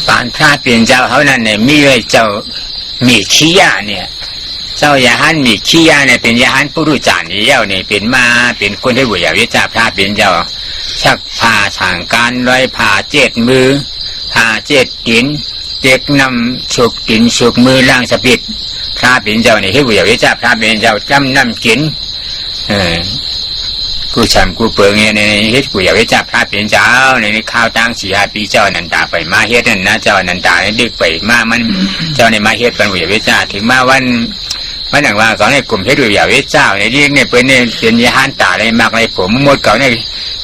ปานพระเปลี่ยนเจ้าเขานั่นเนี่ยมีไว้เจ้ามีขี้ยาเนี่ยเจ้ายาหันมีขี้ยาเนี่ยเป็นยาหันผู้รู้จานเดียวเนี่ยเป็นมาเป็นคนที่บุญญาวิจาพระเปลี่ยนเจ้าชักผ้าทางการร้อยผ้าเจ็ดมือผ้าเจ็ดกินเด็กนำฉุกกินฉุกมือล่างสปิดพระเปลี่ยนเจ้าเนี่ยให้บุญญาวิจาพระเปลี่ยนเจ้าจำนำกินกูชำกูเปิงเนี่ยในเฮ็ดกูอยากไปจับพระเป็นเจ้าในข้าวตั้ง4-5 ปีเจ้านันตาไปมาเฮ็ดนั่นนะเจ้านันตาเนี่ยดึกไปมามันเจ้าในมาเฮ็ดเป็นกูอยากไปจ้าถึงมาวันอย่างว่าเขาในกลุ่มเฮ็ดกูอยากไปเจ้าในเรียกเนี่ยเป็นยาหันตาอะไรมากอะไรผมหมดเขาเนี่ย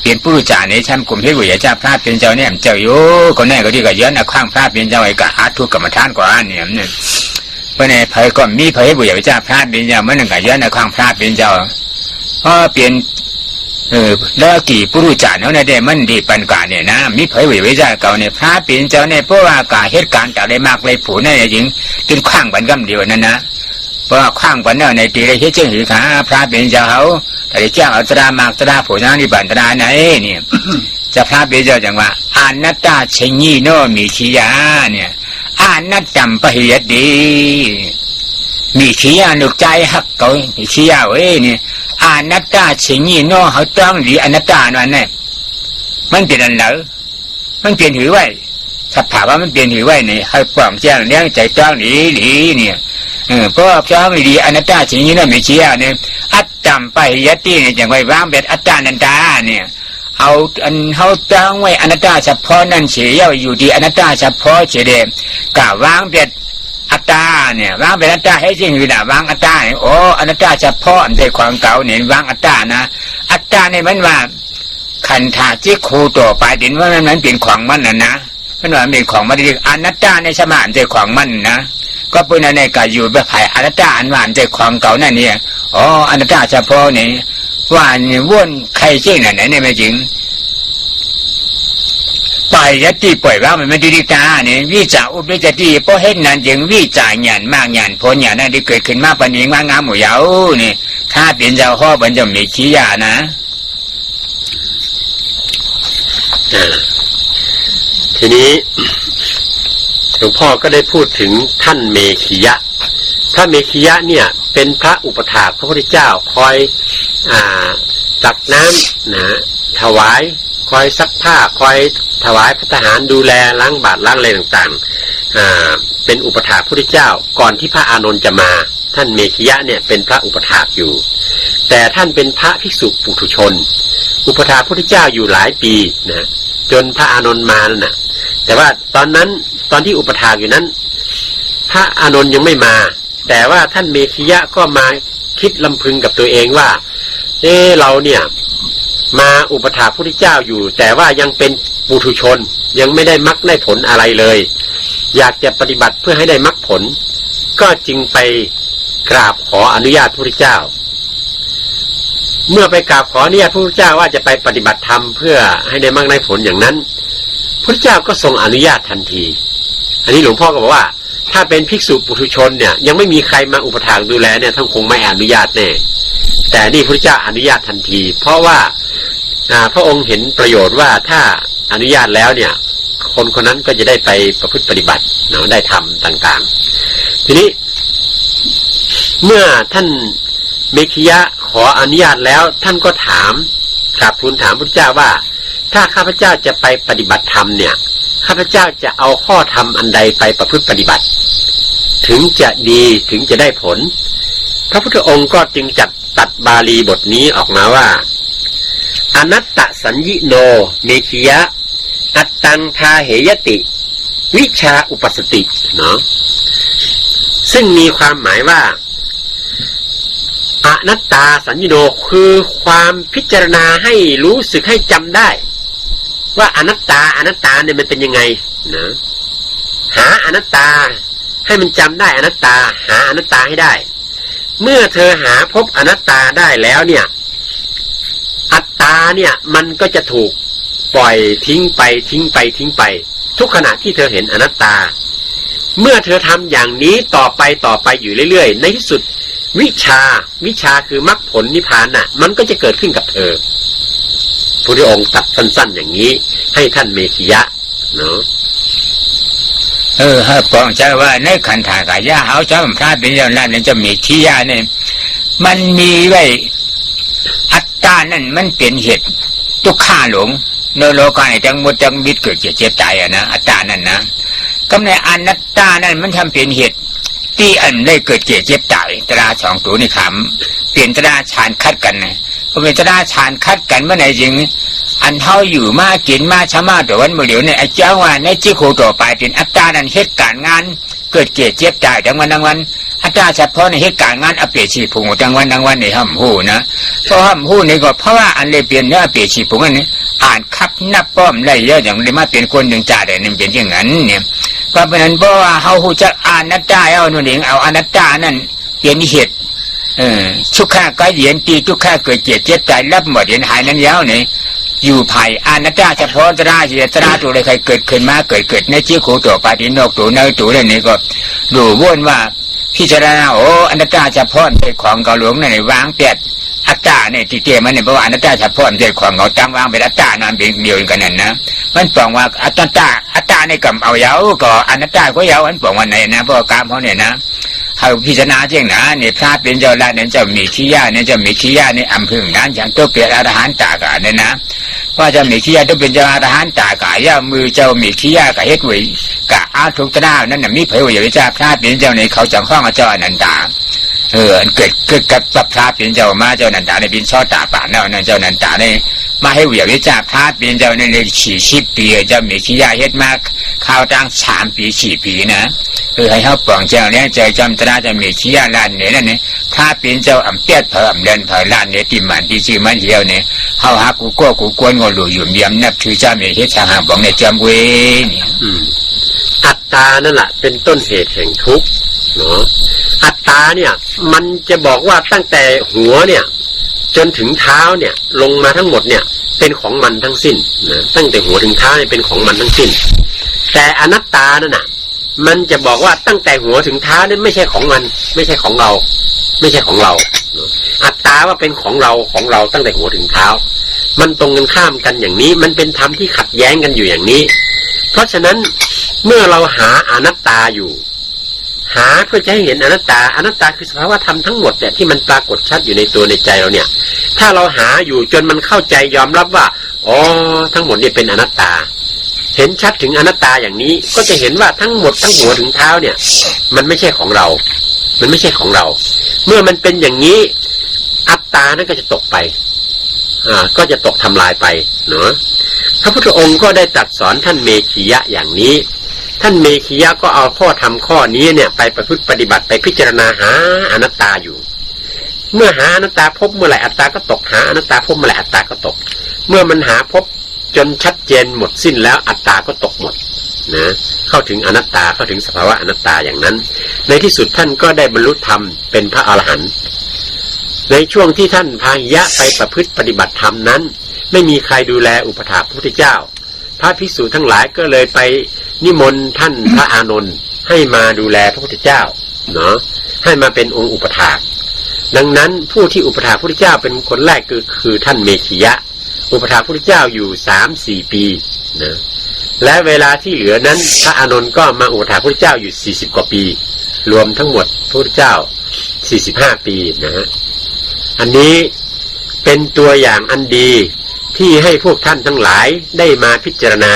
เปลี่ยนผู้รู้จักในชั้นกลุ่มเฮ็ดกูอยากจับพระเป็นเจ้าเนี่ยเจ้าโยก็แน่ก็ดีก็ย้อนข้างพระเป็นเจ้าไอ้กะอาทุกกรรมฐานกว่าเนี่ยเพราะในเผยก็มีเผยกูอยากไปจับพระเป็นเจ้ามันหนึ่งก็ย้อนข้างพระเป็นเจ้าพอเปลี่ยนแล้วกี่ผู้รู้จักเนาะในเดมันดีปันกาเนี่ยนะมีเผยวิวิจารเก่าเนี่ยพระปีนเจ้าเนี่ยเพราะว่ากาเหตุการณ์จากได้มากเลยผู้นั่นจริงกินข้างบันกำเดียวนั่นนะเพราะข้างบันเนี่ยในตีได้เฮ็ดเจ้าหือขาพระปีนเจ้าเขาแต่ได้แจ้งอัตรามากตราผู้นั้นที่บันตราไหนเนี่ยจะพระปีนเจ้าจังว่าอานัตตาเชงีโนมีชียาเนี่ยอานัตจัมปะหิยดีมีชียาหนุกใจฮักเก่ามีชียาเว้ยเนี่ยอนัตตาเฉงีโน่เขาต้องหรืออนัตตานั่นแน่มันเป็นอันเหรอมันเปลี่ยนหือไว้ถ้าถามว่ามันเปลี่ยนหือไว้เนี่ยให้ปล่องแจ้งเลี้ยงใจต้องหรือเนี่ยเพราะต้องหรืออนัตตาเฉงีโน่ไม่เชี่ยเนี่ยอัตตัมปะหิยติเนี่ยอย่างไว้วางแบบอัตตานันตาเนี่ยเอาอันเขาต้องไว้อนัตตาเฉพาะนั่นเฉยอยู่ดีอนัตตาเฉพาะเฉยเดมกะวางแบบอัตตาเนี่ยวางเป็นอัตตาให้จริงหรือด่าวางอัตตาเนี่ยโอ้อนัตตาเฉพาะในความเก่าเนี่ยวางอัตตานะอัตตาเนี่ยมันว่าขันธาจิโคต่อไปเห็นว่ามันเป็นของมันนะมันว่าเป็นของมันเรียกอนัตตาในสมานใจของมันนะก็เป็นในกายอยู่แบบไผ่อนัตตาอันหวานใจของเก่านั่นเนี่ยอ๋ออนัตตาเฉพาะเนี่ยว่าเนี่ยว่นใครจริงไหนเนี่ยไม่จริงปล่อยยติปล่อยว่ามันไม่ดีตาเนี่ยวิจารอุปจติเพราะเห็นนั้นจึงวิจารหยันมากหยันผลหยันนั่นที่เกิดขึ้นมาปนิงว่างามหมู่เยาเนี่ยถ้าเป็นเจ้าข้อมันจะมีขี้ยานะทีนี้หลวงพ่อก็ได้พูดถึงท่านเมขิยะพระเมขิยะเนี่ยเป็นพระอุปถากพระพุทธเจ้าคอยตักน้ำนะถวายคอยซักผ้าคอยถวายพระทหารดูแลล้างบาตรล้างอะไรต่างๆเป็นอุปถากพระพุทธเจ้าก่อนที่พระอานนท์จะมาท่านเมขิยะเนี่ยเป็นพระอุปถากอยู่แต่ท่านเป็นพระภิกษุปุถุชนอุปถากพระพุทธเจ้าอยู่หลายปีนะจนพระอานนท์มานะแต่ว่าตอนที่อุปถากอยู่นั้นพระอานนท์ยังไม่มาแต่ว่าท่านเมขิยะก็มาคิดลำพึงกับตัวเองว่าเราเนี่ยมาอุปถากพระพุทธเจ้าอยู่แต่ว่ายังเป็นปุถุชนยังไม่ได้มรรคได้ผลอะไรเลยอยากจะปฏิบัติเพื่อให้ได้มรรคผลก็จึงไปกราบขออนุญาตพระพุทธเจ้าเมื่อไปกราบขออนุญาตพระพุทธเจ้าว่าจะไปปฏิบัติธรรมเพื่อให้ได้มรรคได้ผลอย่างนั้นพระพุทธเจ้าก็ทรงอนุญาตทันทีอันนี้หลวงพ่อก็บอกว่าถ้าเป็นภิกษุปุถุชนเนี่ยยังไม่มีใครมาอุปถากดูแลเนี่ยท่านคงไม่อนุญาตแน่แต่นี่พระพุทธเจ้าอนุญาตทันทีเพราะว่าพระองค์เห็นประโยชน์ว่าถ้าอนุญาตแล้วเนี่ยคนคนนั้นก็จะได้ไปประพฤติปฏิบัติได้ทำต่างๆทีนี้เมื่อท่านเมขิยะขออนุญาตแล้วท่านก็ถามกราบทูลถามพระพุทธเจ้าว่าถ้าข้าพเจ้าจะไปปฏิบัติธรรมเนี่ยข้าพเจ้าจะเอาข้อธรรมอันใดไปประพฤติปฏิบัติถึงจะดีถึงจะได้ผลพระพุทธองค์ก็จึงจัดตัดบาลีบทนี้ออกมาว่าอนัตตสัญญิโนเมขิยะอัตตังทาเหยติวิชาอุปสติเนาะซึ่งมีความหมายว่าอนัตตาสัญญิโนคือความพิจารณาให้รู้สึกให้จำได้ว่าอนัตตาเนี่ยมันเป็นยังไงนะหาอนัตตาให้มันจำได้อนัตตาหาอนัตตาให้ได้เมื่อเธอหาพบอนัตตาได้แล้วเนี่ยอัตตาเนี่ยมันก็จะถูกปล่อยทิ้งไปทุกขณะที่เธอเห็นอนัตตาเมื่อเธอทำอย่างนี้ต่อไปอยู่เรื่อยๆในที่สุดวิชาคือมรรคผลนิพพานน่ะมันก็จะเกิดขึ้นกับเธอพระพุทธองค์ตัดสั้นๆอย่างนี้ให้ท่านเมขิยะเนาะ ให้ปองใจว่าในขันธากายะเขาจะพระเป็นอย่างนั้นจะมีขี้ยาเนี่ยมันมีไว้อัตตานั่นมันเป็นเหตุทุกข้าหลงโนโลกาในจังหมดจังมิดเกิดเจ็บตายนะอัตตานั่นนะกำในอนัตตานั่นมันทำเป็นเหตุที่อันได้เกิดเจ็บตายตราสองตัวนี่คำเปลี่ยนตราชานคัดกันนะพอเป็นตราชานคัดกันเมื่อไหร่จริงอันเท่าอยู่มากินมาชะมาแต่วันเมื่อเดี๋ยวเนี่ยไอ้เจ้าว่าในจิโคต่อไปเป็นอัตตานั่นเหตุการงานเกิดเจ็บตายทั้งวันอัตตาเฉพาะในเหตุการงานอเปชีพุงทั้งวันในห้ำหูนะเพราะห้ำหูนี่ก็เพราะว่าอันเลยเปลี่ยนเนื้อเปชีพุงอันนี้อ่านคับนับป้อมได้เยอะอย่างเลยมาเป็นคนหนึ่งจ่าแต่หนึ่งเป็นอย่างนั้นเนี่ยก็เป็นนั้นเพราะว่าเขาหูจักอนัตตาเอาหนุ่นเองเอาอนัตตานั่นเป็นเหตุทุกข้าก็เย็นตีทุกข้าเกิดเจ็บตายรับหมดเห็นหายนั้นแล้วเนี่ยอยู่ภายอนัตตาเฉพาะตราเสียตราตัวใดใครเกิดขึ้นมาเกิดในจิโคตัวปาติโนกตัวในตัวเรื่องนี้ก็ดูวนว่าพิจารณาโอ้อนัตตาเฉพาะในของเกาหลวงในวางเปียดอัตตาเนี่ยที่เตมันเนี่ยเพราะว่าอนัตตาเฉพาะในของเขาตั้งวางเป็นอัตตานอนเป็นเดียวกันนั่นนะมันปองว่าอัตตาในกำเอาเยาก็อนัตตาก็เยามันปองวันไหนนะเพราะกรรมเขาเนี่ยนะเขาพิจารณาเจ้งนะเนี่ยพระเป็นเจ้าละเนี่ยจะมีขี้ยาเนี่ยจะมีขี้ยาในอำพึงนั้นอย่างตัวเปลี่ยนอรหันต์ตากาเนี่ยนะว่าจะมีขี้ยาต้องเป็นเจ้าอรหันต์ตากายามือเจ้ามีขี้ยากับเฮ็ดไว้กับอาทุกตรานั่นน่ะมีเผยว่าอย่าไปจ้าพระเป็นเจ้าในเขาจังห้องเจ้าอนันตาเกิดกับพระเป็นเจ้ามาเจ้านันตาในบินชอตาป่าเนาะนั่นเจ้านันตาในมาให้เหวี่ยงวิจารพระเป็นเจ้าใน40 ปีเจ้ามีขี้ยาเฮ็ดมากข้าวตั้ง3 ปี4 ปีนะให้เขาปองเจ้าเนี่ยใจจำตราจะมีขี้ยาล้านเนี่ยนั่นเนี่ยถ้าเป็นเจ้าอำเปียดเพิ่มเดินเพิ่มล้านเนี่ยติมันที่ชื่อมันเดียวเนี่ยเขาหากูกวนงอหลุยอยู่เยี่ยมนับถือเจ้ามีเฮ็ดทางหาบอกในจำเวเนี่ยอัตตานั่นแหละเป็นต้นเหตุแห่งทุกข์เนาะอัตตาเนี่ยมันจะบอกว่าตั้งแต่หัวเนี่ยจนถึงเท้าเนี่ยลงมาทั้งหมดเนี่ยเป็นของมันทั้งสิ้นนะตั้งแต่หัวถึงเท้าเนี่ยเป็นของมันทั้งสิ้นแต่อนัตตานั่นน่ะมันจะบอกว่าตั้งแต่หัวถึงเท้าเนี่ยไม่ใช่ของมันไม่ใช่ของเราไม่ใช่ของเราอัตตาว่าเป็นของเราตั้งแต่หัวถึงเท้ามันตรงกันข้ามกันอย่างนี้มันเป็นธรรมที่ขัดแย้งกันอยู่อย่างนี้เพราะฉะนั้นเมื่อเราหาอนัตตาอยู่หาเพื่อจะให้เห็นอนัตตาคือสภาวะธรรมทั้งหมดเนี่ยที่มันปรากฏชัดอยู่ในตัวในใจเราเนี่ยถ้าเราหาอยู่จนมันเข้าใจยอมรับว่าอ๋อทั้งหมดเนี่ยเป็นอนัตตาเห็นชัดถึงอนัตตาอย่างนี้ก็จะเห็นว่าทั้งหมดทั้งหัวถึงเท้าเนี่ยมันไม่ใช่ของเรามันไม่ใช่ของเราเมื่อมันเป็นอย่างนี้อัตตานั้นก็จะตกไปก็จะตกทำลายไปเนาะพระพุทธองค์ก็ได้ตรัสสอนท่านเมขียะอย่างนี้ท่านเมขียะก็เอาข้อธรรมข้อนี้เนี่ยไปประพฤติปฏิบัติไปพิจารณาหาอนัตตาอยู่เมื่อหาอนัตตาพบเมื่อไหร่อัตตาก็ตกหาอนัตตาพบเมื่อไหร่อัตตาก็ตกเมื่อมันหาพบจนชัดเจนหมดสิ้นแล้วอัตตาก็ตกหมดนะเข้าถึงอนัตตาเข้าถึงสภาวะอนัตตาอย่างนั้นในที่สุดท่านก็ได้บรรลุธรรมเป็นพระอรหันต์ในช่วงที่ท่านพาหิยะไปประพฤติปฏิบัติธรรมนั้นไม่มีใครดูแลอุปถากพระพุทธเจ้าพระภิกษุทั้งหลายก็เลยไปนิมนต์ท่านพระอานนท์ให้มาดูแลพระพุทธเจ้าเนาะให้มาเป็นองค์อุปถากดังนั้นผู้ที่อุปถากพระพุทธเจ้าเป็นคนแรกคือท่านเมขียะอุปถากพระพุทธเจ้าอยู่ 3-4 ปีนะและเวลาที่เหลือนั้นพระอานนท์ก็มาอุปถากพระพุทธเจ้าอยู่40 กว่าปีรวมทั้งหมดพระพุทธเจ้า45 ปีนะฮะอันนี้เป็นตัวอย่างอันดีที่ให้พวกท่านทั้งหลายได้มาพิจารณา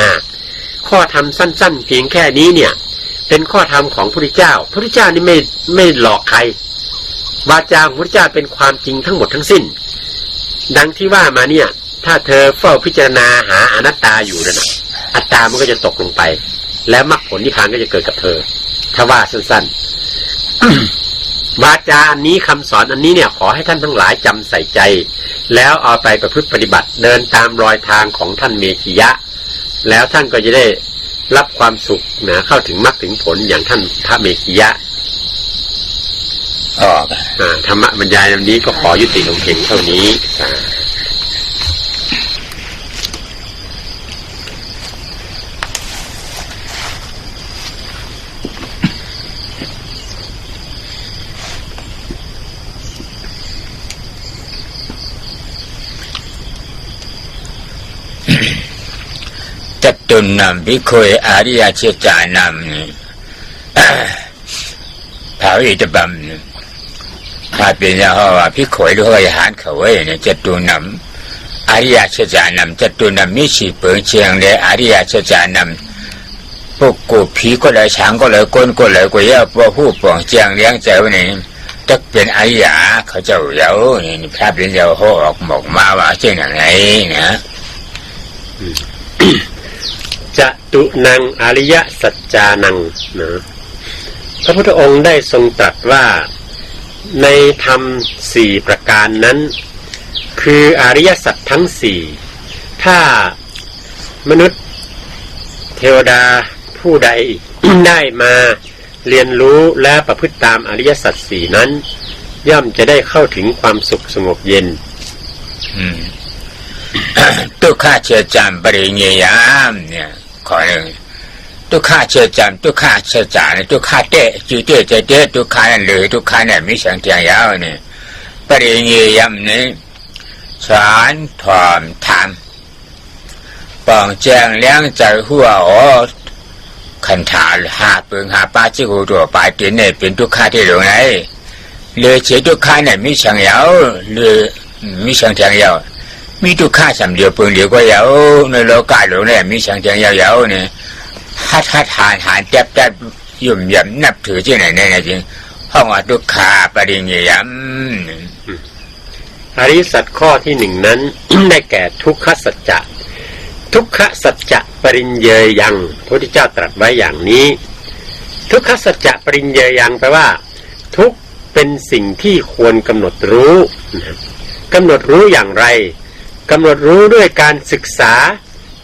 ข้อธรรมสั้นๆเพียงแค่นี้เนี่ยเป็นข้อธรรมของพระพุทธเจ้าพระพุทธเจ้านี่ไม่หลอกใครวาจาของพระพุทธเจ้าเป็นความจริงทั้งหมดทั้งสิ้นดังที่ว่ามาเนี่ยถ้าเธอเฝ้าพิจารณาหาอนัตตาอยู่นั่นนะอัตตามันก็จะตกลงไปและมรรคผลนิพพานก็จะเกิดกับเธอถ้าว่าสั้นๆ วาจาอันนี้คำสอนอันนี้เนี่ยขอให้ท่านทั้งหลายจำใส่ใจแล้วเอาไปประพฤติปฏิบัติเดินตามรอยทางของท่านเมขียะแล้วท่านก็จะได้รับความสุขนะเข้าถึงมรรคถึงผลอย่างท่านพระเมขียะธรรมบรรยายวันนี้ก็ขอยุติลงเพียงเท่านี้จัตุนนำภิกขุอาริยเชจานำ เผาอีกจะบำถ้าเป็นอย่างว่าพี่ขวยด้วยอาหารเขาไว้เนี่ยจะตูนำอริยสัจนำจะตูนำมิชีเปิงเชียงเลยอริยสัจนำพวกกูผีก็เลยช้างก็เลยก้นก็เลยกูเยอะพวกผู้ปองเชียงเลี้ยงเจ้านี่จะเป็นอริยะเขาเจ้าเยานี่พระเป็นเจ้าเขาออกบอกมาว่าเช่นอย่างไรนะจะตุนังอริยสัจจานังนะพระพุทธองค์ได้ทรงตรัสว่าในธรรมสี่ประการนั้นคืออริยสัจทั้งสี่ถ้ามนุษย์เทวดาผู้ใด ได้มาเรียนรู้และประพฤติตามอริยสัจสี่นั้นย่อมจะได้เข้าถึงความสุขสงบเย็นทุกข้าเชื่อจำปริญญยามเนี่ยขอหนึ่งทุกข้าเชื่อจำทุกข้าเชื่อจาทุกข้าเตะจืดเตะจะเตะทุกข้านั่นเลยทุกข้าเนี่ยมีเสียงเทียงยาวเนี่ยปริญญยามนี้สารถอมธรรมปองแจงเลี้ยงใจหัวอ๋อขันถาหาเปิงหาป้าจิหูตัวปลายตีนเนี่ยเป็นทุกข้าที่หลงไหนเลยเฉยทุกข้าเนี่ยมีเสียงยาวเลยมีเสียงเทียงยาวมีทุกข้าสำเดียวเปิงเดียวก็ยาวในโลกาหลงเนี่ยมีเสียงเทียงยาวๆเนี่ยฮัดหานแจ๊บยุ่มยำนับถือที่ไหนเนี่ยจริงห้องว่าทุกข้าปริญญยามอริยสัจข้อที่หนึ่งนั้น ได้แก่ทุกขสัจจะทุกขสัจจะปริญเยยังพระพุทธเจ้าตรัสไว้อย่างนี้ทุกขสัจจะปริญเยยังแปลว่าทุกเป็นสิ่งที่ควรกำหนดรู้กำหนดรู้อย่างไรกำหนดรู้ด้วยการศึกษา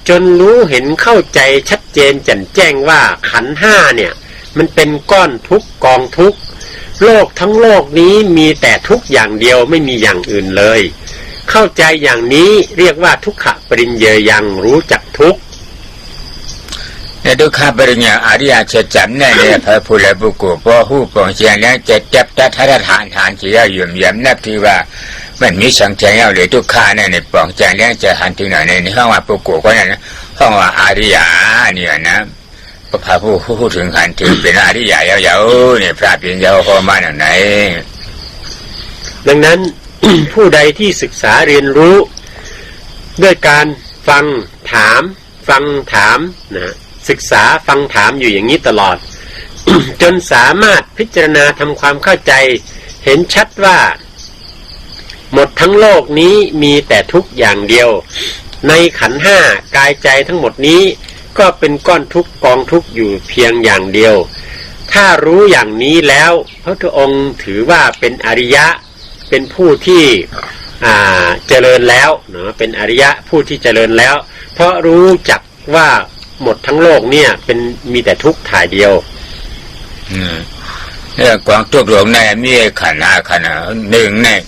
จนรู้เห็นเข้าใจชัดเจนแจ่มแจ้งว่าขันธ์ห้าเนี่ยมันเป็นก้อนทุกข์กองทุกข์โลกทั้งโลกนี้มีแต่ทุกข์อย่างเดียวไม่มีอย่างอื่นเลยเข้าใจอย่างนี้เรียกว่าทุกขปริญเยยังรู้จักทุกข์ในทุกขปริญญาอริยสัจจำเนี่ยพระพุทธบุคคลพอหู้ปองเชียงแล้วจะจับตัทธานเสียหยุ่มยำนับที่ว่ามันมีสังเกตเอาเลยทุกข้าเนี่ยในปองเชียงแล้วจะหันถึงไหนในห้องว่าบุคคลก็นั่นห้องว่าอริยเนี่ยนะพระผู้พูดถึงหันถึงเป็นอริยยาวๆเนี่ยพระเป็นยาวพอมาอย่างไหนดังนั้น ผู้ใดที่ศึกษาเรียนรู้ด้วยการฟังถามนะศึกษาฟังถามอยู่อย่างนี้ตลอด จนสามารถพิจารณาทำความเข้าใจเห็นชัดว่าหมดทั้งโลกนี้มีแต่ทุกข์อย่างเดียวในขันธ์ห้ากายใจทั้งหมดนี้ก็เป็นก้อนทุกข์กองทุกข์อยู่เพียงอย่างเดียวถ้ารู้อย่างนี้แล้วพระพุทธองค์ถือว่าเป็นอริยะเป็นผู้ที่เจริญแล้วเนาะเป็นอริยะผู้ที่เจริญแล้วเพราะรู้จักว่าหมดทั้งโลกเนี่ยเป็นมีแต่ทุกข์ถ่ายเดียวเนี่ยกวางทุกข์หลงในมีขันธ์ห้าขันธ์หนึ่งเนี่ย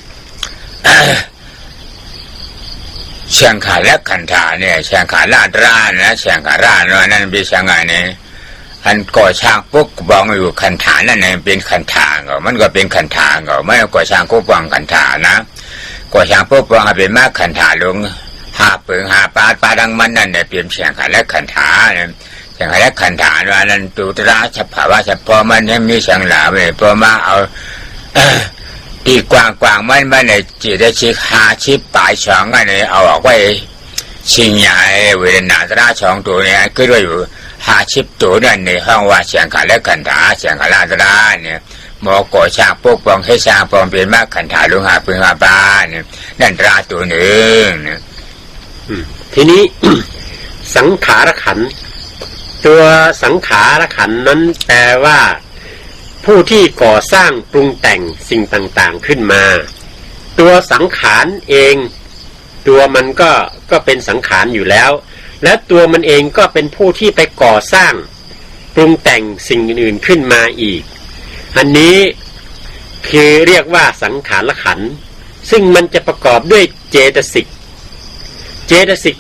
เชียงขาและขันธาเนี่ยเชียงขาลาดร้านนะเชียงขาร้านนั่นเป็นเชียงไงเนี่ยอันก่อช้างปุ๊บบอกอยู่ขันธานั่นเนี่ยเป็นขันธาเหรอมันก็เป็นขันธาเหรอไม่ก่อช้างก็ฟังขันธานะก่อช้างปุ๊บฟังเป็นมากขันธาลงหาเปิงหาปลาดังมันนั่นเนี่ยเป็นเชียงขาและขันธาเนี่ยเชียงขาและขันธาว่านั่นตุตระฉับภาวะฉับพอมันยังมีเชียงหลาไปพอมาเอาตีกวางมันในจีได้ชิหาชิปลายช่องกันเนี่ยเอาออกไว้ชิงใหญ่เวลาตราช่องตัวเนี่ยก็ด้วยอยู่หาชิปตัวนั่นในห้องว่าเสียงขาและขันธาเสียงขาลาตราเนี่ยหมอก่อช้างปกป้องให้ช้างปองเป็นมากขันธาลุงหาปืนหาปลาเนี่ยนั่นตราตัวหนึ่งเนี่ยทีนี้ สังขารขันธ์ตัวสังขารขันธ์นั้นแปลว่าผู้ที่ก่อสร้างปรุงแต่งสิ่งต่างๆขึ้นมาตัวสังขารเองตัวมันก็เป็นสังขารอยู่แล้วและตัวมันเองก็เป็นผู้ที่ไปก่อสร้างปรุงแต่งสิ่งอื่นๆขึ้นมาอีกอันนี้คือเรียกว่าสังขารขันธ์ซึ่งมันจะประกอบด้วยเจตสิก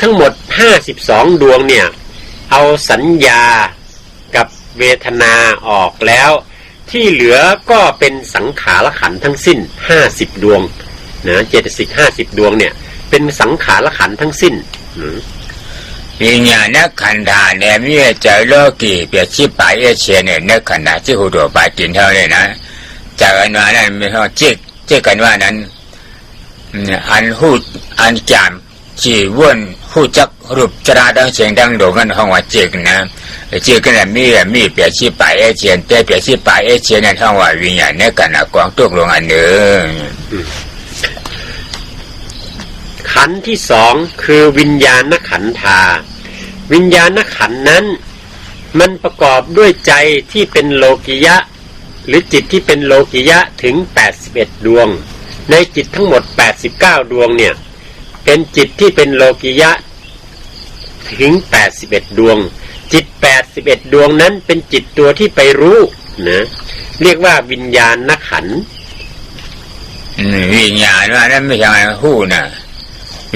ทั้งหมด52ดวงเนี่ยเอาสัญญากับเวทนาออกแล้วที่เหลือก็เป็นสังขารขันธ์ทั้งสิ้น50ดวงนะเจตสิก50ดวงเนี่ยเป็นสังขารขันธ์ทั้งสิ้น วิญญาณขันธาเนี่ยมีใจโลกีเปรียบชีพไปเชียเนี่ยในขันธาที่หูตัวไปกินเท่านี้นะจากอันว่านั้นไม่เขาเจ๊กกันว่านั้นอันหูอันจามจีว่นหูจักรูปจราดังเสียงดังโด่งกันห้องว่าเจ๊กนะเจ๊กกันมีเปรียบชีพไปเชียแต่เปรียบชีพไปเชียนั่นห้องว่าวิญญาณในขันธากวางตุกลงอันเนื้อขันธ์ที่สองคือวิญญาณขันธาวิญญาณขันธ์นั้นมันประกอบด้วยใจที่เป็นโลกิยะหรือจิตที่เป็นโลกิยะถึง81ดวงในจิตทั้งหมด89ดวงเนี่ยเป็นจิตที่เป็นโลกิยะถึง81ดวงจิต81ดวงนั้นเป็นจิตตัวที่ไปรู้นะเรียกว่าวิญญาณขันธ์วิญญาณว่านั้นไม่ใช่หูนะ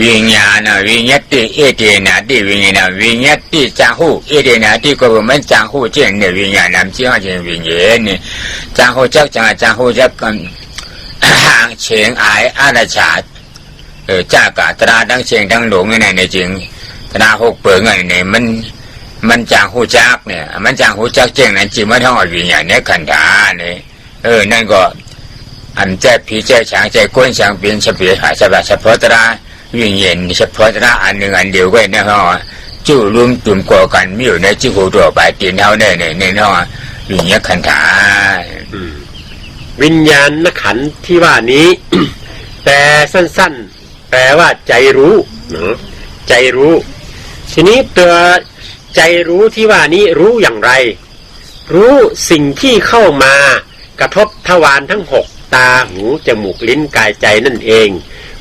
วิญญาณวิญญาติเอเดนาติวิญญาณวิญญาติจางหูเอเดนาติก็มันจางหูเจนเนี่ยวิญญาณนำเชื่อเจนวิญญาณเนี่ยจางหูจักจางหูจักกันห่างเฉียงอายอาณาชาติจ้ากาตราดังเฉียงดังหลงเนี่ยในจริงตราหกเปิงเนี่ยมันจางหูจักเนี่ยมันจางหูจักเจงนั้นจริงมันท้องวิญญาณเนี่ยขันธาเนี่ยนั่นก็อันใจผีใจฉางใจก้นฉางเปลี่ยนเฉลี่ยหาเฉพาะตราวิญญาณเฉพาะตราอันหนึ่งอันเดียวกันนะฮะจู่รวมจุ่มก่อกันมีอยู่ในจิตหูตัวไปตีนเท่าเนี่ยฮะวิญญาณขันธาวิญญาณขันธ์ที่ว่านี้ แต่สั้นๆแปลว่าใจรู้เนาะใจรู้ทีนี้ตัวใจรู้ที่ว่านี้รู้อย่างไรรู้สิ่งที่เข้ามากระทบทวารทั้ง6ตาหูจมูกลิ้นกายใจนั่นเอง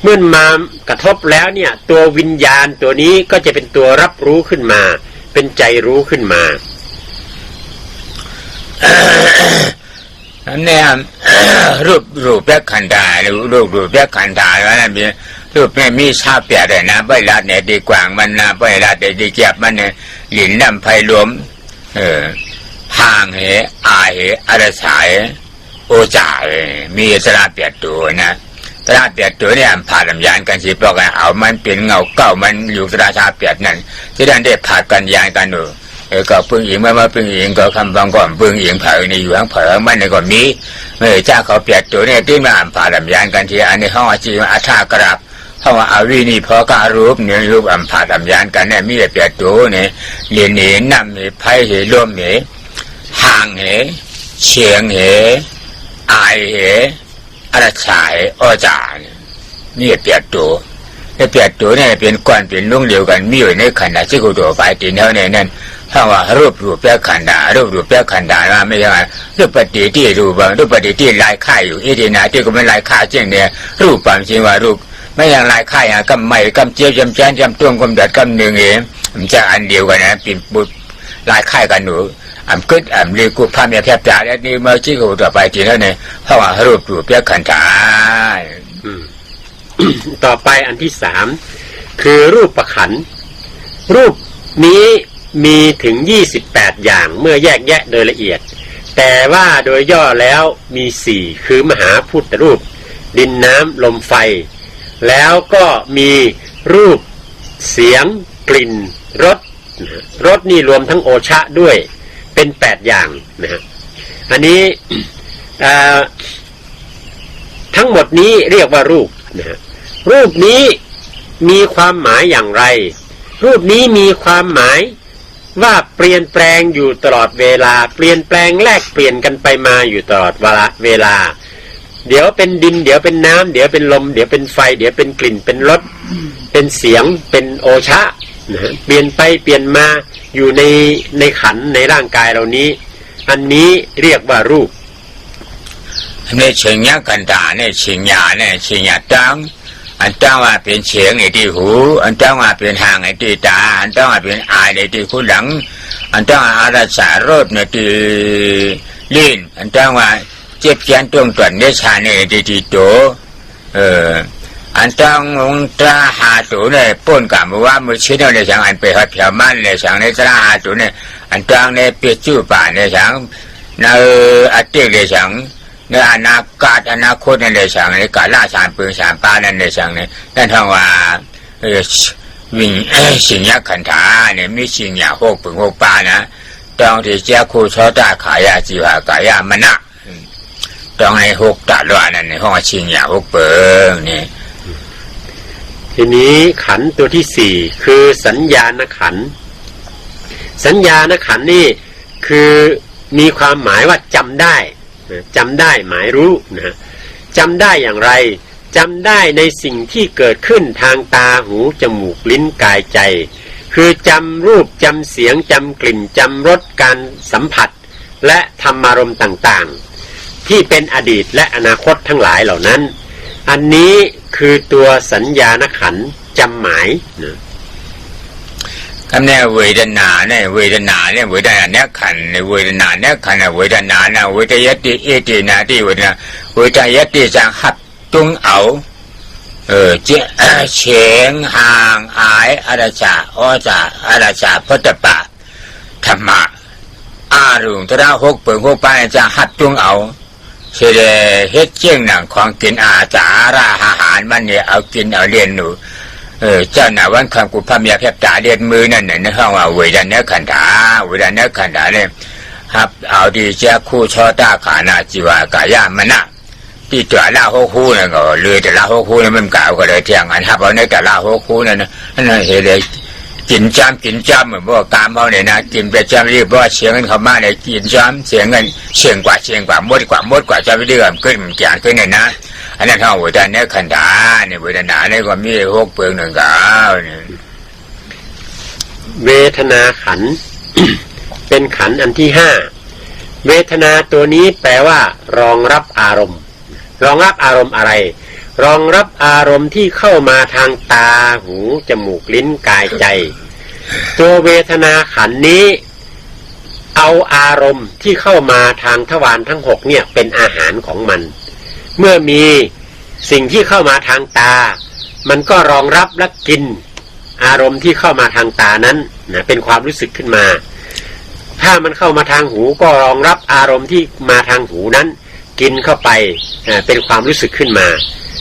เมื่อมากระทบแล้วเนี่ยตัววิญญาณตัวนี้ก็จะเป็นตัวรับรู้ขึ้นมาเป็นใจรู้ขึ้นมาเนี่ยรูปแบบขันธารูปแบบขันธาว่านั่นเป็นรูปไม่มีชาเปียเลยนะใบลาดเนี่ยดีกว่างมันนะใบลาดเนี่ยดีเก็บมันเนี่ยหลินน้ำไผ่รวมห่างเหอาเหอะไรสายโอจ่ามีสระเปียตัวนะสระเปียตัวเนี่ยผ่าลำยานกันสิบอกกันเอามันเป็นเงาเก่ามันอยู่สระชาเปียนั่นที่นั่นได้ผ่ากันยานกันอยู่ก็พึ่งอิงมาพึ่งอิงก็คำบางก่อนพึ่งอิงเผยในอยู่ข้างเผยมันในก็มีเจ้าเขาเปียตัวเนี่ยที่มาผ่าลำยานกันที่อันในห้องจีอาชากราบห้องอาวินีพอการูปเนี่ยรูปผ่าลำยานกันเนี่ยมีเปียตัวเนี่ยเรียนเหน้ำเหไพ่เหร่มเหห่างเหเฉียงเหอายเหอะไรสายอ้อจ่านี่เปียตัวเปียตัวเนี่ยเป็นก้อนเป็นลุ่งเดียวกันมีอยู่ในขันธ์ที่กูตัวไปตีนเท่านี้นั่นถ้าว่ารูปแปลขันธ์รูปแปลขันธ์ว่าไม่ใช่รูปปฏิที่รูปปฏิที่ลายค่ายอยู่อีดีนาที่ก็ไม่ลายค่ายเช่นเนี่ยรูปความจริงว่ารูปไม่อย่างลายค่ายกำไม่กำเจียวจำแจนจำต้วงกำเดือดกำหนึ่งเองมันจะอันเดียวกันนะเป็นบุตรลายค่ายกันหนูกึศเรียกกูพามีแทบจ่าแล้วนี่เมื่อที่กูตัวไปทีแล้วเนี่ยเพราะว่ารูปแปลขันธ์ต่อไปอันที่3คือรูปประขันธ์รูปนี้มีถึง28อย่างเมื่อแยกแยะโดยละเอียดแต่ว่าโดยย่อแล้วมี4คือมหาพุทธรูปดินน้ำลมไฟแล้วก็มีรูปเสียงกลิ่นรสนี่รวมทั้งโอชะด้วยเป็น8อย่างนะฮะอันนี้ทั้งหมดนี้เรียกว่ารูปนะฮะรูปนี้มีความหมายอย่างไรรูปนี้มีความหมายว่าเปลี่ยนแปลงอยู่ตลอดเวลาเปลี่ยนแปลงแลกเปลี่ยนกันไปมาอยู่ตลอดเวลาเดี๋ยวเป็นดินเดี๋ยวเป็นน้ำเดี๋ยวเป็นลมเดี๋ยวเป็นไฟเดี๋ยวเป็นกลิ่นเป็นรสเป็นเสียงเป็นโอชะนะเปลี่ยนไปเปลี่ยนมาอยู่ในขันธ์ในร่างกายเหล่านี้อันนี้เรียกว่ารูปในเฉียงยักษ์กันตาในเฉียงยาเนี่ยเฉียงยาตั้งอันตั้งว่าเป็นเฉียงในที่หูอันตั้งว่าเป็นหางในที่ตาอันตั้งว่าเป็นอายในที่หูหลังอันตั้งว่าอาราสารสในที่ลิ้นอันตั้งว่าเจ็บแขนตรงตัวในชาในที่โตอันตั้งองตราหาตัวเนี่ยป้นกับว่ามือชิ้นในสังอันไปหัดเผียมันในสังในตราหาตัวเนี่ยอันตั้งในเปียจู่ป่าในสังในอัตเตในสังในอนาคตในสังในกาลาสารปืนสารป้านั่นในสังเนี่ยนั่นทั้งว่า วิ่งสิ่งยักขันธาเนี่ยมีสิ่งอย่างหกปึงหกป้านะต้องที่เจ้าคู่ชอตาขายาจีวากายามนะต้องให้หกตาลวานั่นในห้องสิ่งอย่างหกเปิงนี่ทีนี้ขันธ์ตัวที่สี่คือสัญญาณขันธ์สัญญาณขันธ์นี่คือมีความหมายว่าจำได้หมายรู้นะจำได้อย่างไรจำได้ในสิ่งที่เกิดขึ้นทางตาหูจมูกลิ้นกายใจคือจำรูปจำเสียงจำกลิ่นจำรสการสัมผัสและธรรมารมณ์ต่างๆที่เป็นอดีตและอนาคตทั้งหลายเหล่านั้นอันนี้คือตัวสัญญาณขันธ์จำหมายนะคำนี้เวทนาเนี่ยเวทนาเนี่ยเวทนาเนี่ยขันในเวทนาเนี่ยขันเวทนาเนี่ยเวทยติเอตินาที่เวทนาเวทยติจังหัดตุงเอาเจ้าเฉียงห่างอายอาราชาอจาอาราชาพุทธปะธรรมะอารุงตระหกเปิงหกไปจะหัดตุงเอาเสดเฮ็ดเจียงหนังของกินอาจาราอาหารมันเนี่ยเอากินเอาเรียนหนูเจ้าหน้าวันคำกุพเมียแพบตาเรียนมือนั่นในห้องว่าเวดานเนื้อขันธาเวดานเนื้อขันธาเนี่ยครับเอาดีเจ้าคู่ชอตาขานาจีวากายามนะที่ตัวลาโฮคูนั่นก็เลยแต่ลาโฮคูนั่นมันกล่าวก็เลยเที่ยงอันครับเอาในแต่ลาโฮคูนั่นนั่นเห็นเลยกินจ้ำเหมือนพวกกามเขาเนี่ยนะกินไปจ้ำรีบเพราะเสียงเงินเขามาเลยกินจ้ำเสียงเงินเสียงกว่ามดกว่าจะไปเรื่อยขึ้นมันแก่ขึ้นเนี่ยนะอันนั้นห้องเวทนาเนี่ยขันธาเนี่ยเวทนาเนี่ยก็มีหกเปลืองหนึ่งก้าวเนี่ยเวทนาขันธ์ เป็นขันธ์อันที่ห้าเวทนาตัวนี้แปลว่ารองรับอารมณ์รองรับอารมณ์อะไรรองรับอารมณ์ที่เข้ามาทางตาหูจมูกลิ้นกายใจตัวเวทนาขันธ์นี้เอาอารมณ์ที่เข้ามาทางทวารทั้งหกเนี่ยเป็นอาหารของมันเมื่อมีสิ่งที่เข้ามาทางตามันก็รองรับและกินอารมณ์ที่เข้ามาทางตานั้นนะเป็นความรู้สึกขึ้นมาถ้ามันเข้ามาทางหูก็รองรับอารมณ์ที่มาทางหูนั้นกินเข้าไปเป็นความรู้สึกขึ้นมา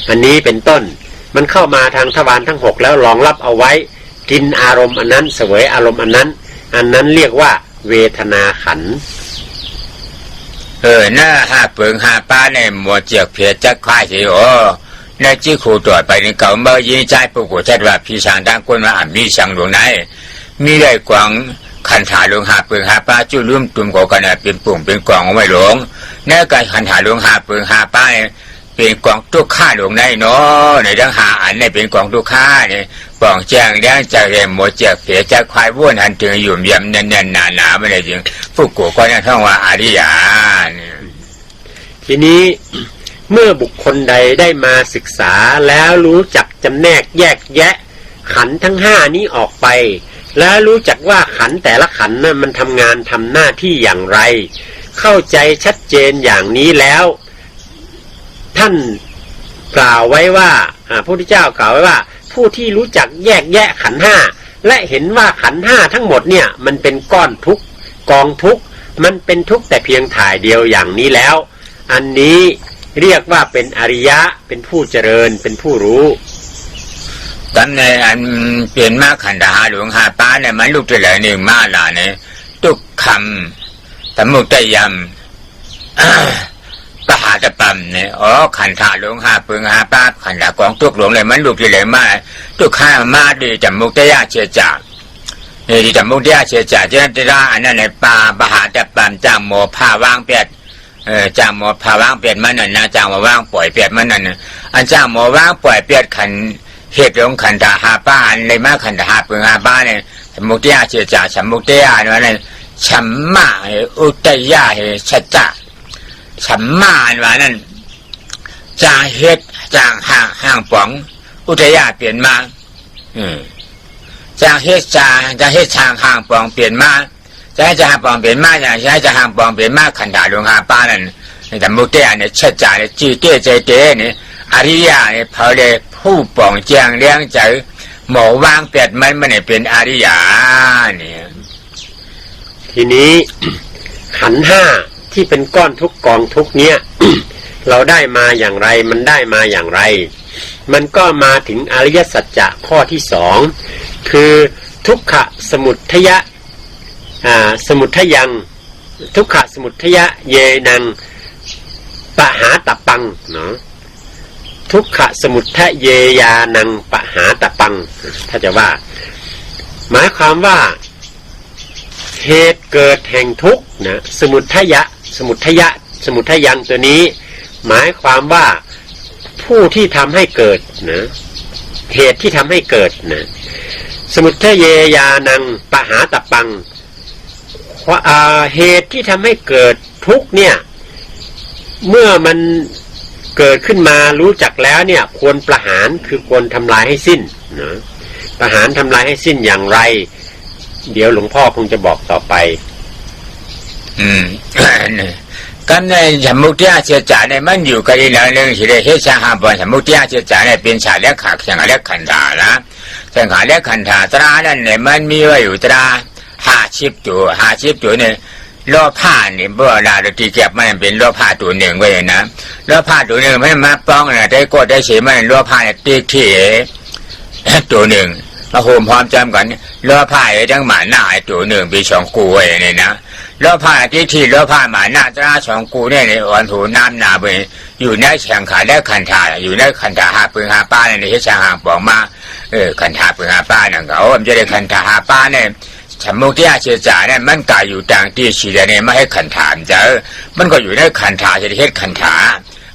อันนี้เป็นต้นมันเข้ามาทางทวารทั้งหกแล้วรองรับเอาไว้กินอารมณ์อันนั้นเสวยอารมณ์อันนั้นเรียกว่าเวทนาขันธ์หน้าห้าเปิงห้าป้าในหมวดเจียกเพียจักควายสิโอในจี้ขู่ตัวไปในเก่าเมื่อยิงใจปกุชัดว่าพี่ช่างดังคนว่ามีช่างหลวงไหนมีได้กวางขันถาหลวงห้าเปิงห้าป้าจุ่ลุ่มตุ่มก่อกันเป็นปุ่มเป็นกวางเอาไว้หลวงในการขันถาหลวงห้าเปิงห้าป้าเป็นกองทุกข้าหลวงในเนาะในดังหาอันในเป็นกองทุกข้าเนี่ยปองแจ้งเลี้ยงใจเห็นหมดเจียกเพียจักควายว้วนหันถึงอยู่เยี่ยมเน่นๆหนาไม่ได้จริงผู้กูก็ยังท่องว่าอริยาทีนี้เมื่อบุคคลใดได้มาศึกษาแล้วรู้จักจำแนกแยกแยะขันธ์ทั้งห้านี้ออกไปแล้วรู้จักว่าขันธ์แต่ละขันธ์นั้นมันทำงานทำหน้าที่อย่างไรเข้าใจชัดเจนอย่างนี้แล้วท่านกล่าวไว้ว่าพระพุทธเจ้ากล่าวไว้ว่าผู้ที่รู้จักแยกแยะขันธ์ห้าและเห็นว่าขันธ์ห้าทั้งหมดเนี่ยมันเป็นก้อนทุกข์กองทุกข์มันเป็นทุกข์แต่เพียงถ่ายเดียวอย่างนี้แล้วอันนี้เรียกว่าเป็นอริยะเป็นผู้เจริญเป็นผู้รู้ตำในอันเปลี่ยนมาขันธาหลวงหาป้าเนี่ยมันลูกจะเหลือหนึ่งมาล่ะเนี่ยทุกคำสมุทัยยำปหาตปัมเนี่ยขันธาหลวงหาเปิงหาป้าขันธากองทุกหลวงเลยมันลูกจะเหลือมาทุกข้ามาดีจำมุตยาเชียจ่าเนี่ยที่จำมุตยาเชียจ่าเจ้าจะอันนั้นในป่าปหาตปัมจ้างโมผ้าวางเปียดจ้างหมอพาว่างเปลี่ยนมันนั่นนะจ้างมาว่างปล่อยเปลี่ยนมันนั่นอันจ้างหมอว่างปล่อยเปลี่ยนขันเหตุของขันธาหาป้าอันเลยมาขันธาเปิงหาป้าเนี่ยสมุทัยเจจ่าสมุทัยเนี่ยฉัมมาอุตยาชัจจะฉัมมาอันว่านั่นจ้างเหตุจ้างห่างป๋องอุตยาเปลี่ยนมาจ้างเหตุจ้างเหตุทางห่างป๋องเปลี่ยนมาจะให้จะหาปองเปลี่ยนมาอย่างจะให้จะหาปองเปลี่ยนมาขันธาหลวงหาป้านั่นแต่มุตเตะเนี่ยชัดจ่าเนี่ยจีเตใจเตเนี่ยอริยะเนี่ยพอเลยผู้ปองแจงเลี้ยงใจหมอวางเปลี่ยนมันเนี่ยเป็นอริยะเนี่ยทีนี้ ขันธ์ห้าที่เป็นก้อนทุกกองทุกเนี้ย เราได้มาอย่างไรมันได้มาอย่างไรมันก็มาถึงอริยสัจจะข้อที่สอง คือทุกขสมุทยะสมุทยังทุกขสมุทยะเยนังปหาตปังเนาะทุกขสมุทเยยานังปหาตปังถ้าจะว่าหมายความว่าเหตุเกิดแห่งทุกข์นะสมุทยังตัวนี้หมายความว่าผู้ที่ทำให้เกิดนะเหตุที่ทำให้เกิดนะสมุทเยยานังปหาตปังเหตุที่ทำให้เกิดทุกข์เนี่ยเมื่อมันเกิดขึ้นมารู้จักแล้วเนี่ยควรประหารคือควรทำลายให้สิ้นนะประหารทำลายให้สิ้นอย่างไรเดี๋ยวหลวงพ่อคงจะบอกต่อไปก็ในสมุทัยเสียจ่าในมันอยู่กันอีกเรื่องที่ได้เฮ็ดชาหาบอนสมุทัยเสียจ่าในเป็นชาและขาดสังขารและขันธาละสังขารและขันธาตรานั่นเนี่ยมันมีไว้อยู่ตรา50 ตัวเนี่ยล้อผ้านี่เมื่อเราตีเก็บมันเป็นล้อผ้าตัวหนึ่งไว้นะล้อผ้าตัวหนึ่งไม่มาป้องนะได้กดได้เสียมันล้อผ้าเนี่ยตีที่ตัวหนึ่งมาโฮมพร้อมจำกันล้อผ้าทั้งหมาหน้าตัวหนึ่งเป็น2 กูไว้เนี่ยนะล้อผ้าที่ล้อผ้าหมาหน้าตรา2 กูเนี่ยในอ่อนถูน้ำหนาไปอยู่ในแข่งขาและขันธาอยู่ในขันธาหาปืนหาป้าในที่ช่างห่างบอกมาขันธาปืนหาป้านั่นเขาจะได้ขันธาหาป้าเนี่ยสมุทัยเสียจ่าเนี่ยมันก็อยู่ต่างที่ชีวิตเนี่ยไม่ให้ขันธามันก็อยู่ในขันธาจะเฮ็ดขันธา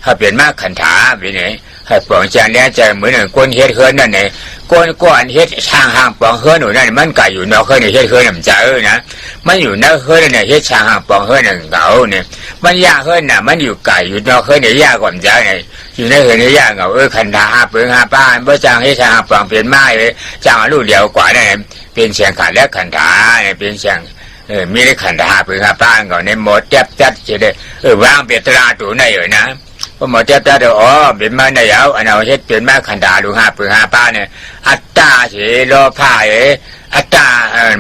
ถ้าเปลี่ยนมาขันธาไปไหนให้ปองจานแล้วใจเหมือนก้นเฮ็ดเฮือนนั่นเนี่ยก้อนเฮ็ดช่างห่างปองเฮือนหนูนั่นมันก็อยู่นอกเฮือนเฮ็ดเฮือนน้ำใจนะมันอยู่นอกเฮือนเนี่ยเฮ็ดช่างห่างปองเฮือนนั่นเขาเนี่ยมันยากเฮือนน่ะมันอยู่ไกลอยู่นอกเฮือนเนี่ยยากกว่าใจเนี่ยอยู่ในเฮือนเนี่ยยากเขาขันธาหาปืนหาป้าเมื่อจางเฮ็ดช่างห่างปองเปลี่ยนไม้เลยจางลูกเดียวกว่าเนี่ยเป็นเสียงขาดและขันธาเนี่ยเป็นเสียงมีได้ขันธาปืนหาป้าเขาในหมดจับจะได้วางเปียตราตัวในอยู่นะพอหมดจับเดี๋ยวเป็นมาในเอาอันเอาเฮ็ดเป็นมาขันธาลูกหาปืนหาป้าเนี่ยอัตตาเสโลภาอัตตา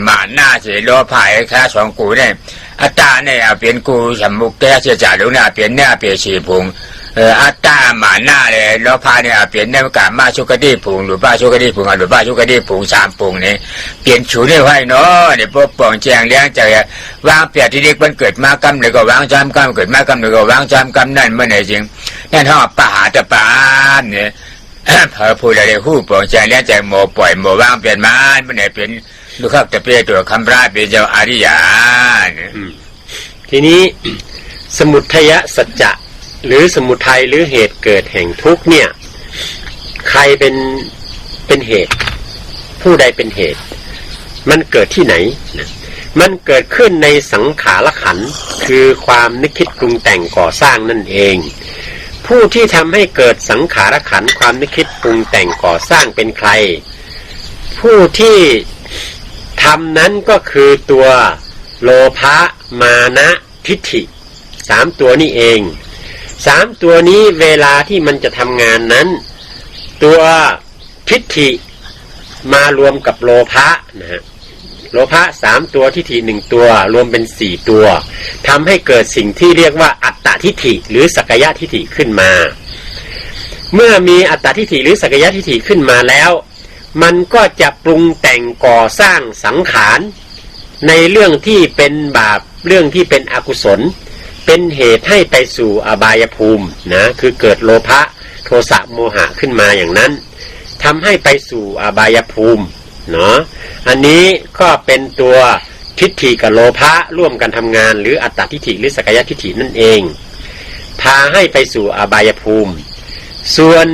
หมาหน้าเสโลภาแค่2 กูเนี่ยอัตตาเนี่ยเป็นกูสมุทัยเสียจ่าลูกหน้าเป็นเนี่ยเป็นสีพุงอัตตาหมาหน้าเลยโลภาเนี่ยเปลี่ยนในกามาชุกดีพุงหรือป้าชุกดีพุงหรือป้าชุกดีพุง3 พุงนี่เปลี่ยนชูนี่ไว้เนาะเนี่ยพวกปองแจงเลี้ยงใจวางเปียที่เด็กมันเกิดมากำเลยก็วางจำกำเกิดมากำเลยก็วางจำกำนั่นเมื่อไหร่จริงนั่นห้อปหาตปานเนี่ยพอพูดอะไรหู้ปองแจงเลี้ยงใจโมปล่อยโมวางเปลี่ยนมาเมื่อไหร่เป็นลูกข้าตะเปียตัวคำราเป็นเจ้าอริยาทีนี้สมุทัยสัจจะหรือสมุทัยหรือเหตุเกิดแห่งทุกข์เนี่ยใครเป็นเหตุผู้ใดเป็นเหตุมันเกิดที่ไหนนะมันเกิดขึ้นในสังขารขันธ์คือความนึกคิดปรุงแต่งก่อสร้างนั่นเองผู้ที่ทำให้เกิดสังขารขันธ์ความนึกคิดปรุงแต่งก่อสร้างเป็นใครผู้ที่ทำนั้นก็คือตัวโลภะมานะทิฏฐิ3 ตัวนี่เอง3 ตัวนี้เวลาที่มันจะทำงานนั้นตัวทิฏฐิมารวมกับโลภะนะฮะโลภะ3 ตัวทิฏฐิ1 ตัวรวมเป็น4 ตัวทำให้เกิดสิ่งที่เรียกว่าอัตตทิฏฐิหรือสักกายทิฏฐิขึ้นมาเมื่อมีอัตตทิฏฐิหรือสักกายทิฏฐิขึ้นมาแล้วมันก็จะปรุงแต่งก่อสร้างสังขารในเรื่องที่เป็นบาปเรื่องที่เป็นอกุศลเป็นเหตุให้ไปสู่อบายภูมินะคือเกิดโลภะโทสะโมหะขึ้นมาอย่างนั้นทำให้ไปสู่อบายภูมิเนาะอันนี้ก็เป็นตัวทิฏฐิกับโลภะร่วมกันทำงานหรืออัตตทิฏฐิหรือสักกายทิฏฐินั่นเองพาให้ไปสู่อบายภูมิส่วน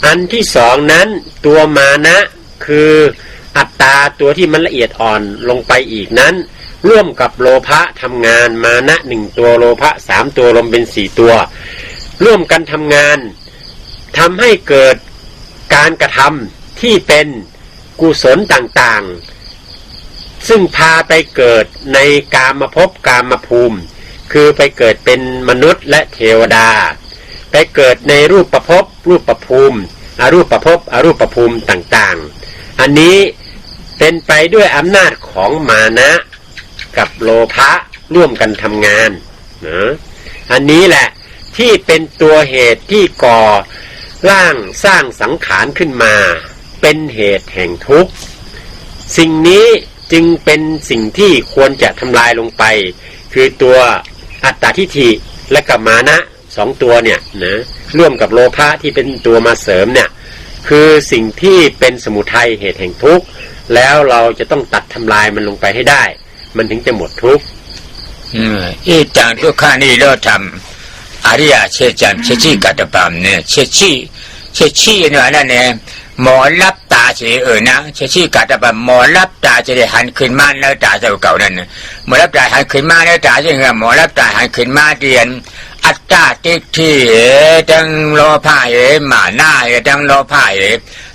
อันที่2นั้นตัวมานะคืออัตตาตัวที่มันละเอียดอ่อนลงไปอีกนั้นร่วมกับโลภะทำงานมานะ1 ตัวโลภะ3 ตัวรวมเป็น4 ตัวร่วมกันทำงานทำให้เกิดการกระทำที่เป็นกุศลต่างๆซึ่งพาไปเกิดในกามภพกามภูมิคือไปเกิดเป็นมนุษย์และเทวดาไปเกิดในรูปภพรูปภูมิอรูปภพอรูปภูมิต่างๆอันนี้เป็นไปด้วยอำนาจของมานะกับโลภะร่วมกันทำงานนะอันนี้แหละที่เป็นตัวเหตุที่ก่อร่างสร้างสังขารขึ้นมาเป็นเหตุแห่งทุกข์ สิ่งนี้จึงเป็นสิ่งที่ควรจะทำลายลงไปคือตัวอัตตาทิฏฐิและกับมานะสองตัวเนี่ยนะร่วมกับโลภะที่เป็นตัวมาเสริมเนี่ยคือสิ่งที่เป็นสมุทัยเหตุแห่งทุกข์แล้วเราจะต้องตัดทำลายมันลงไปให้ได้มันถึงจะหมดทุกข์อีจังทุกขานิโรธรรมอริยเชจันเชชิกัตตปัมเนี่ยเชชิเนี่ยนั่นเนี่ยหมอรับตาเฉยนะเชชิกัตตปัมหมอรับตาจะได้หันขึ้นมาแล้วตาเก่าๆนั่นหมอรับตาหันขึ้นมาแล้วตาจะเงหมอรับตาหันขึ้นมาเรียนอัตตาติที่จังโลภะหมาหน้าจังโลภะ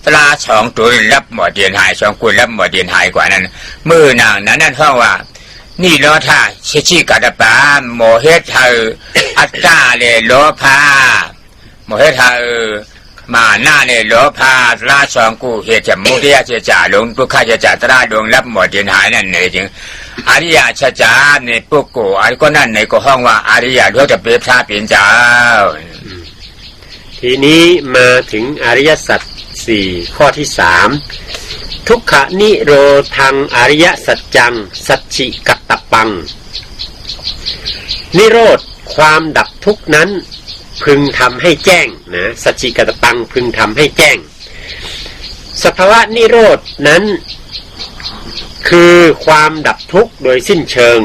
ตราสองตัวรับหมดเดียนหายสองกุลรับหมดเดียนหายกว่านั้นมือนางนั้นเพราะว่านี่โลธาเชชิกัตตปาโมเหตะอัตตาเลยโลภะโมเหตะมาหน้าเลยโลภะตราสองกุเหตุจมุทิยะเจจาลงทุกขเจจาตราดวงรับหมดเดียนหายนั่นเองจึงอริยสัจจาในพวกกูอันก็นั่นในก็ห้องว่าอริยเขาจะเป็นพระเป็นเจ้าทีนี้มาถึงอริยสัจสี่ข้อที่สามทุกขนิโรธังอริยสัจจังสัจฉิกัตตปังนิโรธความดับทุกข์นั้นพึงทำให้แจ้งนะสัจฉิกัตตปังพึงทำให้แจ้งสภาวะนิโรธนั้นคือความดับทุกข์โดยสิ้นเชิง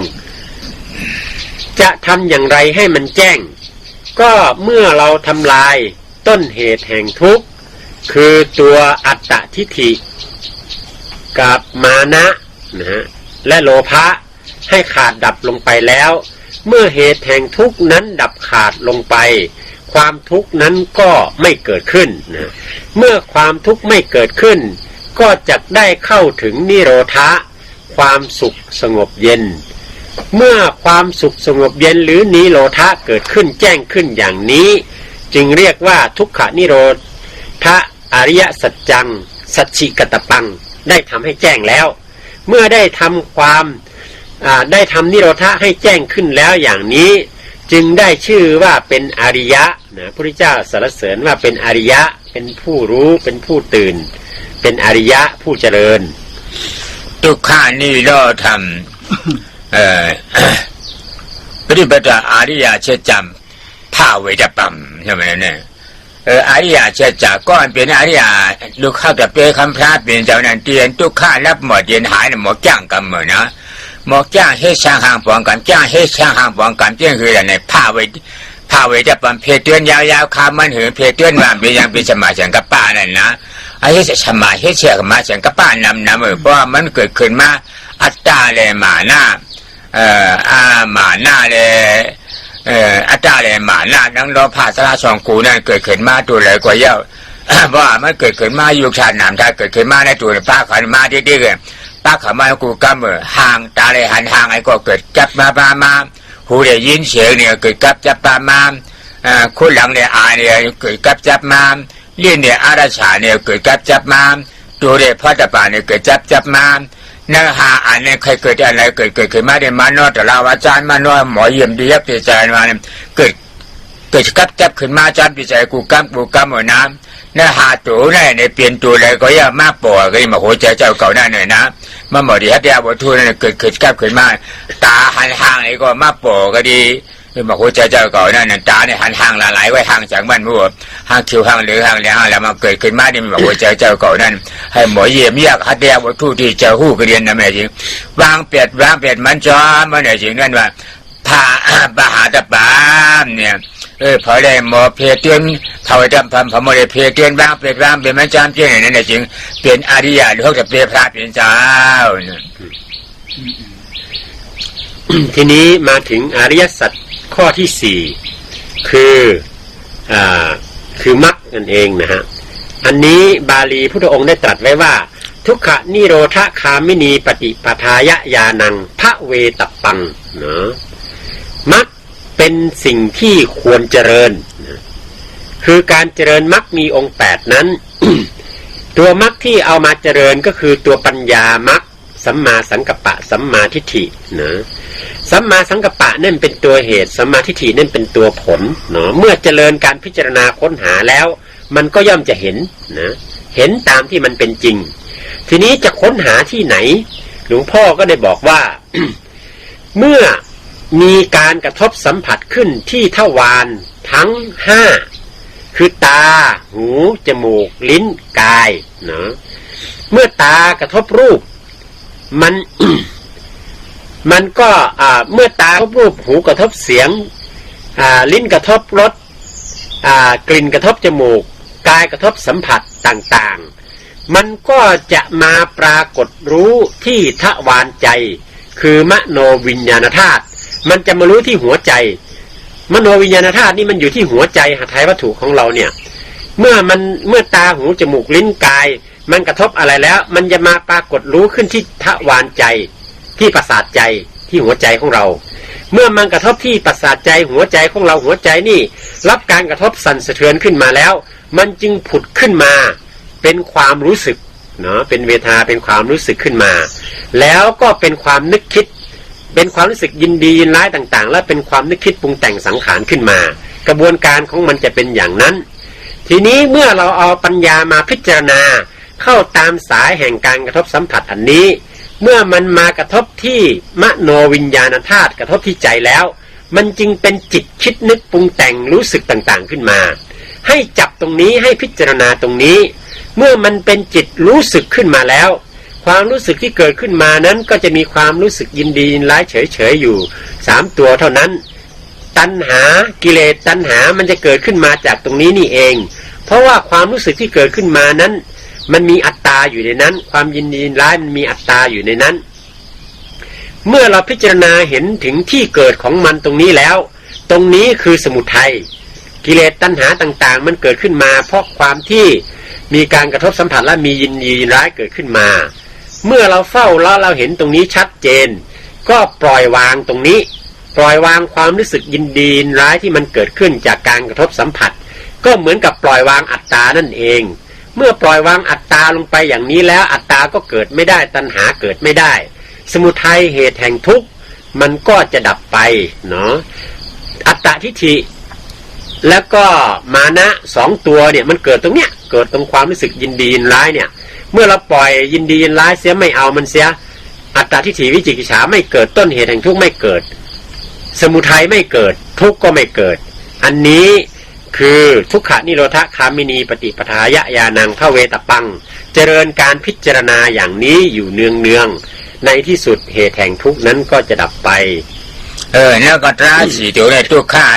จะทำอย่างไรให้มันแจ้งก็เมื่อเราทำลายต้นเหตุแห่งทุกข์คือตัวอัตตทิฏฐิกับมานะนะฮะและโลภะให้ขาดดับลงไปแล้วเมื่อเหตุแห่งทุกข์นั้นดับขาดลงไปความทุกข์นั้นก็ไม่เกิดขึ้นนะเมื่อความทุกข์ไม่เกิดขึ้นก็จะได้เข้าถึงนิโรธะความสุขสงบเย็นเมื่อความสุขสงบเย็นหรือนิโรธะเกิดขึ้นแจ้งขึ้นอย่างนี้จึงเรียกว่าทุกขนิโรธะอริยสัจจังสัจฉิกัตตปังได้ทำให้แจ้งแล้วเมื่อได้ทำนิโรธะให้แจ้งขึ้นแล้วอย่างนี้จึงได้ชื่อว่าเป็นอริยะนะพระพุทธเจ้าสรรเสริญว่าเป็นอริยะเป็นผู้รู้เป็นผู้ตื่นเป็นอริยะผู้เจริญทุกขานิโรธรรมปฏิบัติอริยเชจัมภาเวตปัมใช่ไหมเนี่ยอริยเชจักก้อนเป็นอริยลูกข้าจะเป็นคำพระเป็นเจ้านั่นเตียนทุกข้ารับหมดเย็นหายหมดจ้างกันเหมือนนะหมดจ้างให้ช่างห่างปองกันจ้างให้ช่างห่างปองกันเที่ยงคืออะไรภาเวตปัมเพเตือนยาวๆคำมันหือเพเตือนมาเป็นยังเป็นสมาสังกัปปะนั่นนะไอ้ที่สมาให้เชื่อกับมาสังกัปปะนำเพราะมันเกิดขึ้นมาอัตตาเลยหมาหน้าหมาหน้าเลยอัตตาเลยหมาหน้าดังโลภะสละสองกูนั่นเกิดขึ้นมาตัวเลยกว่าเยอะว่ามันเกิดขึ้นมายุคชาตินามถ้าเกิดขึ้นมาในตัวป้าขันมาดีๆป้าขันมากูกำมือห่างตาเลยหันห่างไอ้ก็เกิดจับมาหูได้ยินเสียงเนี่ยเกิดกับจับมาคุณหลังเนี่ยอายเนี่ยเกิดกับจับมาเลี้ยนเนี่ยอาราชาเนี่ยเกิดกับจับมาตัวเด็กพ่อตาป่าเนี่ยเกิดจับมาเนื้อหาอันนี้ใครเกิดอะไรเกิดขึ้นมาได้มานอแต่เราอาจารย์มานอหมอเยี่ยมดียักษ์ใจมาเนี่ยเกิดกับจับขึ้นมาอาจารย์วิจัยกูกำหัวน้ำเนื้อหาตัวเนี่ยเปลี่ยนตัวอะไรก็ยังมาป่อก็ยังมาหัวใจเจ้าเก่าหน้าหน่อยนะมาหมดดีฮัตยาบทูเนี่ยเกิดกับขึ้นมาตาหันห่างไอ้ก็มาป่อก็ดีมาหัวใจเจ้าเก่านั่นตาเนี่ยหันห่างละลายไว้ห่างจากบ้านมัวห่างคิวห่างหรือห่างแล้วแล้วมาเกิดขึ้นมาเนี่ยมาหัวใจเจ้าเก่านั่นให้หมอเยี่ยมยากฮัตยาบทูที่เจ้าหู้ก็เรียนนะแม่จริงวางเปียดมันจอมันเนี่ยจริงนั่นว่าพาบาหาตะปามเนี่ยพอได้หมอเพเตือนเท่าจำพันพอหมอได้เพเตือนวางเปียดเป็นมันจำเจ้าเนี่ยนั่นจริงเป็นอริยะหรือเขาจะเป็นพระเป็นเจ้าทีนี้มาถึงอริยสัจข้อที่สี่คือมรรคนั่นเองนะฮะอันนี้บาลีพุทธองค์ได้ตรัสไว้ว่าทุกขนิโรธคามินีปฏิปทายญาณังพระเวตปังเนาะมรรคเป็นสิ่งที่ควรเจริญนะคือการเจริญมรรคมีองค์8นั้น ตัวมรรคที่เอามาเจริญก็คือตัวปัญญามรรคสัมมาสังกัปปะสัมมาทิฏฐินะสัมมาสังกัปปะนั่นเป็นตัวเหตุสัมมาทิฏฐินั่นเป็นตัวผลเนาะเมื่อเจริญการพิจารณาค้นหาแล้วมันก็ย่อมจะเห็นนะเห็นตามที่มันเป็นจริง ทีนี้จะค้นหาที่ไหนหลวงพ่อก็ได้บอกว่า เมื่อมีการกระทบสัมผัสขึ้นที่ทวารทั้ง5คือตาหูจมูกลิ้นกายเนาะเมื่อตากระทบรูปมัน มันก็เมื่อตากระทบรูปหูกระทบเสียงลิ้นกระทบรสกลิ่นกระทบจมูกกายกระทบสัมผัสต่างๆมันก็จะมาปรากฏรู้ที่ทวารใจคือมโนวิญญาณธาตุมันจะมารู้ที่หัวใจมโนวิญญาณธาตุนี่มันอยู่ที่หัวใจหทัยวัตถุของเราเนี่ยเมื่อตาหูจมูกลิ้นกายมันกระทบอะไรแล้วมันจะมาปรากฏรู้ขึ้นที่ทวารใจที่ประสาทใจที่หัวใจของเราเมื่อมันกระทบที่ประสาทใจหัวใจของเราหัวใจนี่รับการกระทบสั่นสะเทือนขึ้นมาแล้วมันจึงผุดขึ้นมาเป็นความรู้สึกเนาะเป็นเวทนาเป็นความรู้สึกขึ้นมาแล้วก็เป็นความนึกคิดเป็นความรู้สึกยินดียินร้ายต่างๆและเป็นความนึกคิดปรุงแต่งสังขารขึ้นมากระบวนการของมันจะเป็นอย่างนั้นทีนี้เมื่อเราเอาปัญญามาพิจารณาเข้าตามสายแห่งการกระทบสัมผัสอันนี้เมื่อมันมากระทบที่มโนวิญญาณธาตุกระทบที่ใจแล้วมันจึงเป็นจิตคิดนึกปรุงแต่งรู้สึกต่างๆขึ้นมาให้จับตรงนี้ให้พิจารณาตรงนี้เมื่อมันเป็นจิตรู้สึกขึ้นมาแล้วความรู้สึกที่เกิดขึ้นมานั้นก็จะมีความรู้สึกยินดียินร้ายเฉยๆอยู่3ตัวเท่านั้นตัณหากิเลสตัณหามันจะเกิดขึ้นมาจากตรงนี้นี่เองเพราะว่าความรู้สึกที่เกิดขึ้นมานั้นมันมีอัตตาอยู่ในนั้นความยินดียินร้ายมันมีอัตตาอยู่ในนั้นเมื่อเราพิจารณาเห็นถึงที่เกิดของมันตรงนี้แล้วตรงนี้คือสมุทัยกิเลสตัณหาต่างๆมันเกิดขึ้นมาเพราะความที่มีการกระทบสัมผัสและมียินดียินร้ายเกิดขึ้นมาเมื่อเราเฝ้าแล้วเราเห็นตรงนี้ชัดเจนก็ปล่อยวางตรงนี้ปล่อยวางความรู้สึกยินดียินร้ายที่มันเกิดขึ้นจากการกระทบสัมผัสก็เหมือนกับปล่อยวางอัตตานั่นเองเมื่อปล่อยวางอัตตาลงไปอย่างนี้แล้วอัตตาก็เกิดไม่ได้ตัณหาเกิดไม่ได้สมุทัยเหตุแห่งทุกข์มันก็จะดับไปเนาะอัตตทิฏฐิแล้วก็มานะ2ตัวเนี่ยมันเกิดตรงเนี้ยเกิดตรงความรู้สึกยินดียินร้ายเนี่ยเมื่อเราปล่อยยินดียินร้ายเสียไม่เอามันเสียอัตตทิฏฐิวิจิกิจฉาไม่เกิดต้นเหตุแห่งทุกข์ไม่เกิดสมุทัยไม่เกิดทุกข์ก็ไม่เกิดอันนี้คือทุกขนิโรธคามินีปฏิปทายญาณังพระเวตปังเจริญการพิจารณาอย่างนี้อยู่เนืองๆในที่สุดเหตุแห่งทุกข์นั้นก็จะดับไปแล้วก็ตราสีตัวในทุกข้า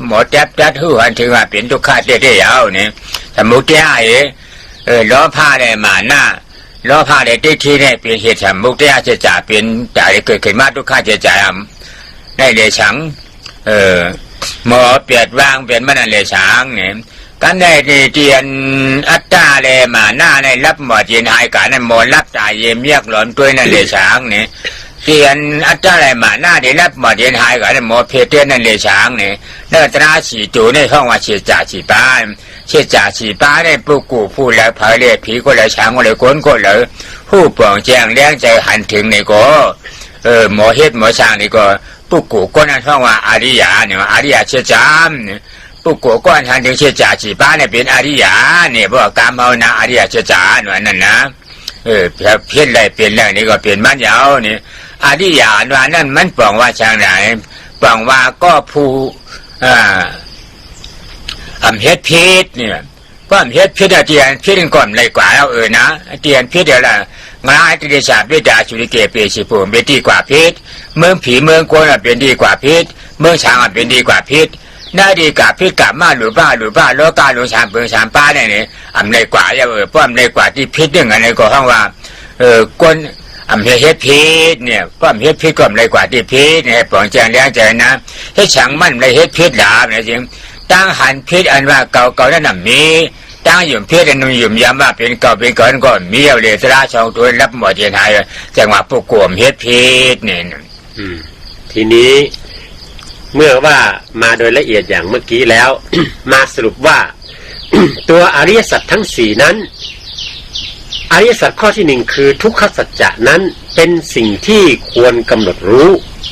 หมดแจ๊บจัดหูหันถึงว่าเป็นทุกข้าเตี้ยๆเนี่ยสมุทัยล้อผ้าได้มาหน้าล้อผ้าได้ที่ที่เนี่ยเป็นเหตุสมุทัยจะจ่าเป็นจ่าเกิดขึ้นมาทุกข้าจะจ่าได้เลยฉังหมอเปียดวางเป็นมันเลยช้างเนี่ยกันได้เตียนอัตตาเลยมาหน้าในรับหมอจีนหายกันนั่นหมอรับตายเยี่ยมเยียกหลอนตัวนั่นเลยช้างเนี่ยเตียนอัตตาเลยมาหน้าได้รับหมอจีนหายกันนั่นหมอเพเตียนนั่นเลยช้างเนี่ยเนื้อตราสีจูในห้องว่าเชี่ยจ่าสีป้าเชี่ยจ่าสีป้าเนี่ยผู้กูผู้แล้วเผยเลยผีก็เลยช้างก็เลยก้นก็เลยผู้ปองแจ้งเลี้ยงใจหันถึงในก็หมอเฮ็ดหมอช้างนี่ก็ผู้กูก้นนั่นห้องว่าอาริยาเนี่ยอาริยาเชี่ยจามผู้กูก้นหันถึงเชี่ยจ่าสีป้าเนี่ยเป็นอาริยาเนี่ยบอกการภาวนาอาริยาเชี่ยจ่าหน่อยนั่นนะเพี้ยนอะไรเปลี่ยนแล้วนี่ก็เปลี่ยนมันยาวนี่อาริยาหน่อยนั่นมันปองว่าช่างไหนปองว่าก็ผู้เฮ็ดพิษเนี่ยก็เฮ็ดพิษเตียนพิษก่อนเลยกว่าแล้วนะเตียนพิษเดี๋ยวละงานติเดชาเวดาสุริเกเปชิภูมิเป็นดีกว่าพิษเมืองผีเมืองโกนเป็นดีกว่าพิษเมืองช้างเป็นดีกว่าพิษน่าดีกว่าพิษกับมาหรือบ้าโลกาหรือชามเมืองชามป้าเนี่ยนี่เลยกว่าอย่าป้อมเลยกว่าที่พิษอย่างไรก็ห้องว่าก้นเฮ็ดพิษเนี่ยป้อมเฮ็ดพิษก่อนเลยกว่าที่พิษเนี่ยปองแจงเลี้ยงใจนะให้ช่างมั่นเลยเฮ็ดพิษหลาเนี่ยจริงตั้งหันพิษอันว่าเก่านั่นน่ะมีตั้งหยุ่มพิษอันนุ่มหยุ่มยำว่าเป็นเก่าเป็นก่อนก็มีเอาเลยสระช่องตัวรับหมดเจียนไทยจังหวะพวกกลุ่มเฮ็ดพิษเนี่ยทีนี้เมื่อว่ามาโดยละเอียดอย่างเมื่อกี้แล้ว มาสรุปว่า ตัวอริยสัจทั้ง4นั้นอริยสัจข้อที่1คือทุกขสัจจะนั้นเป็นสิ่งที่ควรกำหนดรู้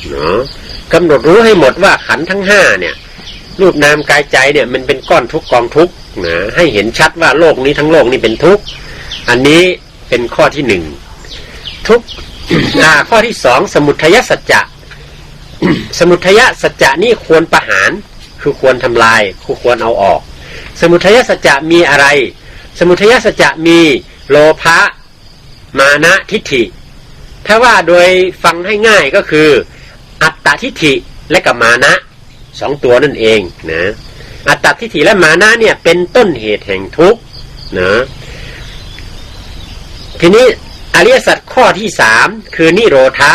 เนาะกำหนดรู้ให้หมดว่าขันธ์ทั้ง5เนี่ยรูปนามกายใจเนี่ยมันเป็นก้อนทุกข์กองทุกข์นะให้เห็นชัดว่าโลกนี้ทั้งโลกนี้เป็นทุกข์อันนี้ เป็นข้อที่หนึ่งทุก ข้อที่สองสมุทัยสัจจะ สมุทัยสัจจะนี่ควรประหารคือควรทำลายควรเอาออกสมุทัยสัจจะมีอะไรสมุทัยสัจจะมีโลภะมานะทิฏฐิถ้าว่าโดยฟังให้ง่ายก็คืออัตตทิฏฐิและกับมานะสองตัวนั่นเองนะอัตตทิฏฐิและมานะเนี่ยเป็นต้นเหตุแห่งทุกข์นะทีนี้อริยสัจข้อที่สามคือนิโรธะ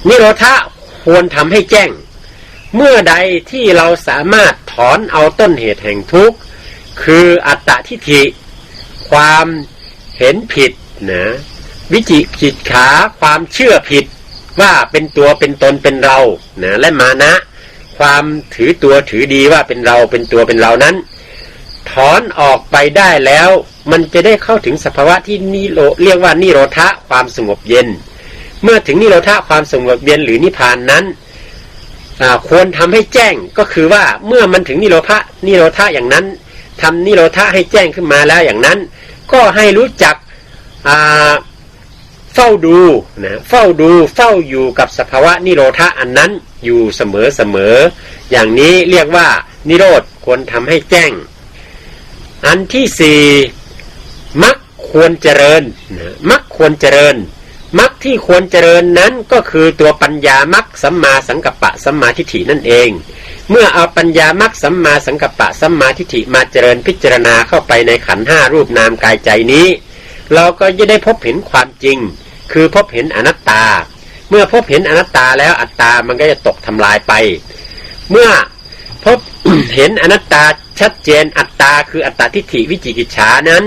นิโรธะควรทำให้แจ้งเมื่อใดที่เราสามารถถอนเอาต้นเหตุแห่งทุกข์คืออัตตทิฏฐิความเห็นผิดนะวิจิกิจฉาความเชื่อผิดว่าเป็นตัวเป็นตนเป็นเรานะและมานะความถือตัวถือดีว่าเป็นเราเป็นตัวเป็นเรานั้นถอนออกไปได้แล้วมันจะได้เข้าถึงสภาวะที่เรียกว่านิโรธะความสงบเย็นเมื่อถึงนิโรธะความสงบเย็นหรือนิพพานนั้นควรทำให้แจ้งก็คือว่าเมื่อมันถึงนิโรธะอย่างนั้นทำนิโรธะให้แจ้งขึ้นมาแล้วอย่างนั้นก็ให้รู้จักเฝ้าดูนะเฝ้าอยู่กับสภาวะนิโรธะอันนั้นอยู่เสมออย่างนี้เรียกว่านิโรธควรทำให้แจ้งอันที่สี่มรรคควรเจริญนะมรรคควรเจริญมรรคที่ควรเจริญนั้นก็คือตัวปัญญามรรคสัมมาสังกัปปะสัมมาทิฏฐินั่นเองเมื่อเอาปัญญามรรคสัมมาสังกัปปะสัมมาทิฏฐิมาเจริญพิจารณาเข้าไปในขันธ์ห้ารูปนามกายใจนี้เราก็จะได้พบเห็นความจริงคือพบเห็นอนัตตาเมื่อพบเห็นอนัตตาแล้วอัตตามันก็จะตกทำลายไปเมื่อพบ เห็นอนัตตาชัดเจนอัตตาคืออัตตทิฏฐิวิจิกิจฉานั้น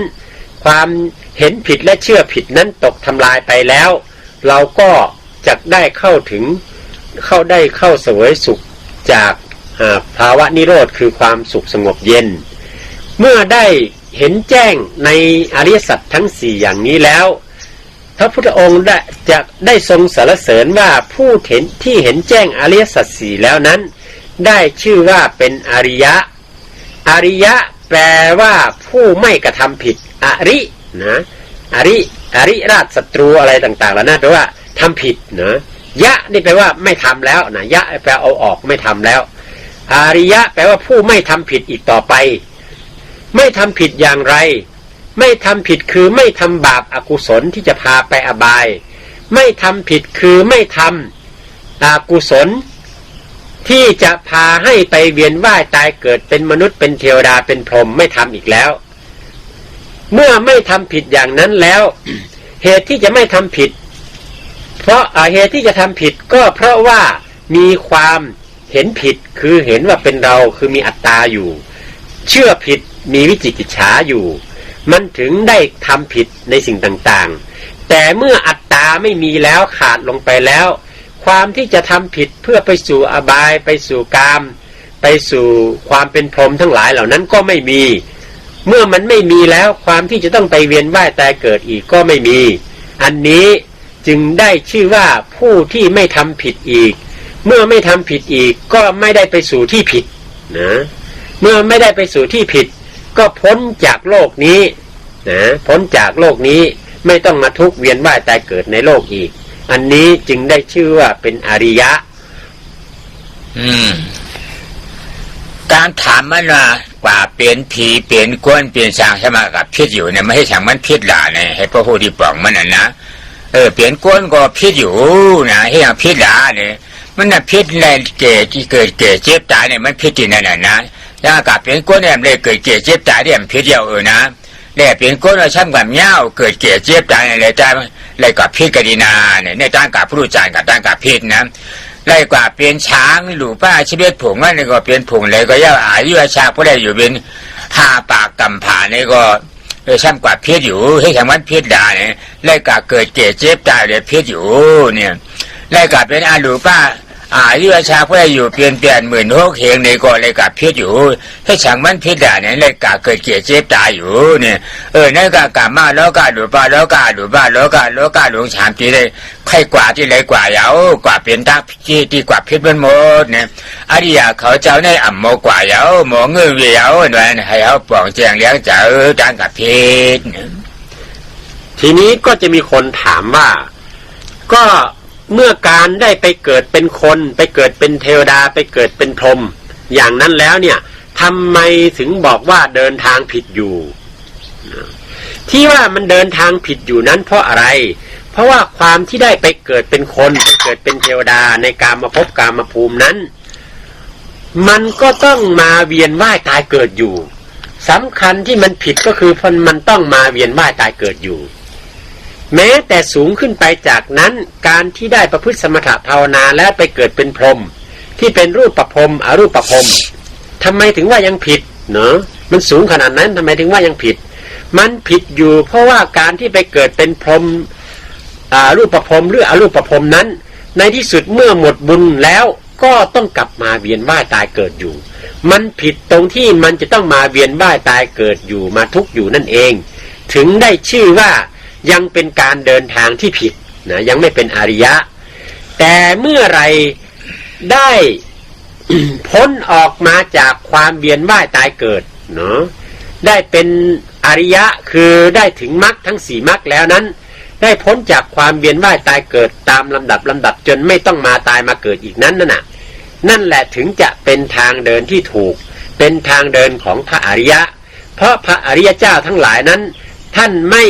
ความเห็นผิดและเชื่อผิดนั้นตกทำลายไปแล้วเราก็จะได้เข้าเสวยสุขจากภาวะนิโรธคือความสุขสงบเย็นเมื่อได้เห็นแจ้งในอริยสัจทั้งสี่อย่างนี้แล้วพระพุทธองค์จะได้ทรงสรรเสริญว่าผู้ที่เห็นแจ้งอริยสัจสี่แล้วนั้นได้ชื่อว่าเป็นอริยะอริยะแปลว่าผู้ไม่กระทำผิดอรินะอริราชศัตรูอะไรต่างๆแล้วนะแปลว่าทำผิดนะยะนี่แปลว่าไม่ทำแล้วนะยะแปลเอาออกไม่ทำแล้วอริยะแปลว่าผู้ไม่ทำผิดอีกต่อไปไม่ทำผิดอย่างไรไม่ทำผิดคือไม่ทำบาปอกุศลที่จะพาไปอบายไม่ทำผิดคือไม่ทำอกุศลที่จะพาให้ไปเวียนว่ายตายเกิดเป็นมนุษย์เป็นเทวดาเป็นพรหมไม่ทำอีกแล้วเมื่อไม่ทำผิดอย่างนั้นแล้ว เหตุที่จะไม่ทำผิดเพราะเหตุที่จะทำผิดก็เพราะว่ามีความเห็นผิดคือเห็นว่าเป็นเราคือมีอัตตาอยู่เชื่อผิดมีวิจิกิจฉาอยู่มันถึงได้ทำผิดในสิ่งต่างๆแต่เมื่ออัตตาไม่มีแล้วขาดลงไปแล้วความที่จะทำผิดเพื่อไปสู่อบายไปสู่กามไปสู่ความเป็นพรหมทั้งหลายเหล่านั้นก็ไม่มีเมื่อมันไม่มีแล้วความที่จะต้องไปเวียนว่ายตายเกิดอีกก็ไม่มีอันนี้จึงได้ชื่อว่าผู้ที่ไม่ทำผิดอีกเมื่อไม่ทำผิดอีกก็ไม่ได้ไปสู่ที่ผิดนะเมื่อไม่ได้ไปสู่ที่ผิดก็พ้นจากโลกนี้นะพ้นจากโลกนี้ไม่ต้องมาทุกข์เวียนว่ายตายเกิดในโลกอีกอันนี้จึงได้ชื่อว่าเป็นอริยะการถามมันว่ากว่าเปลี่ยนผีเปลี่ยนก้นเปลี่ยนสางใช่ไหมกับพิษอยู่เนี่ยไม่ให้ฉังมันพิษด่าเนี่ยให้พระผู้ที่ปล่องมันนะเปลี่ยนก้นก็พิษอยู่นะให้อย่างพิษด่าเนี่ยมันน่ะพิษในเกิดที่เกิดเจ็บตายเนี่ยมันพิษที่นั่นนะแล้วกับเปลี่ยนก้นเนี่ยเลยเกิดเจ็บตายเนี่ยมันพิษเดียวนะแล้วเปลี่ยนก้นเราช่างแบบเงี้ยวเกิดเจ็บตายอะไรจ้าเลยกับพิษกดีนาเนี่ยในตั้งกับผู้รู้จักกับตั้งกับพิษนะเลยกว่าเปลี่ยนช้างหรือป้าชีวิตผงนั่นก็เปลี่ยนผงเลยก็ย่าอายุอาชาผู้ใดอยู่เป็นห้าปากกำผ่านี่ก็ช่างกว่าพิษอยู่ให้แข่งวันพิษด่าเนี่ยเลยกว่าเกิดเจ็บตายเลยพิษอยู่เนี่ยเลยกว่าเป็นอาหรือป้า ที่ว่าชาเพื่ออยู่เปลี่ยน16,000เฮงในก่อนเลยกับพิษอยู่ให้ฉังมันพิษด่าเนี่ยเลยกะเกิดเกลียดเจ็บตายอยู่เนี่ยนั่นก็กะมาแล้วก็ดูบ้าแล้วก็ดูบ้าแล้วก็หลง3ทีเลยใครกว่าที่เลยกว่าเหยากว่าเปลี่ยนตาที่กว่าพิษมันหมดเนี่ยอริยาเขาเจ้าในอ่ำโมกว่าเหยาหมอเงือเหยาเนี่ยให้เขาปองแจงเลี้ยงเจ้าด้านกับพิษทีนี้ก็จะมีคนถามว่าก็เมื่อการได้ไปเกิดเป็นคนไปเกิดเป็นเทวดาไปเกิดเป็นพรหมอย่างนั้นแล้วเนี่ยทำไมถึงบอกว่าเดินทางผิดอยู่ที่ว่ามันเดินทางผิดอยู่นั้นเพราะอะไรเพราะว่าความที่ได้ไปเกิดเป็นคนไปเกิดเป็นเทวดาในกามภพกามภูมินั้นมันก็ต้องมาเวียนว่ายตายเกิดอยู่สำคัญที่มันผิดก็คือมันต้องมาเวียนว่ายตายเกิดอยู่แม้แต่สูงขึ้นไปจากนั้นการที่ได้ประพฤติสมถะภาวนาและไปเกิดเป็นพรหมที่เป็นรูปประพรหมอรูปประพรหมทำไมถึงว่ายังผิดเนาะมันสูงขนาดนั้นทำไมถึงว่ายังผิดมันผิดอยู่เพราะว่าการที่ไปเกิดเป็นพรหมรูปประพรหมหรืออรูปประพรหมนั้นในที่สุดเมื่อหมดบุญแล้วก็ต้องกลับมาเวียนว่ายตายเกิดอยู่มันผิดตรงที่มันจะต้องมาเวียนว่ายตายเกิดอยู่มาทุกข์อยู่นั่นเองถึงได้ชื่อว่ายังเป็นการเดินทางที่ผิดนะยังไม่เป็นอริยะแต่เมื่อไรได้ พ้นออกมาจากความเวียนว่ายตายเกิดเนาะได้เป็นอริยะคือได้ถึงมรรคทั้ง4มรรคแล้วนั้นได้พ้นจากความเวียนว่ายตายเกิดตามลำดับจนไม่ต้องมาตายมาเกิดอีกนั้นน่ะนั่นแหละถึงจะเป็นทางเดินที่ถูกเป็นทางเดินของพระอริยะเพราะพระอริยเจ้าทั้งหลายนั้นท่านไม่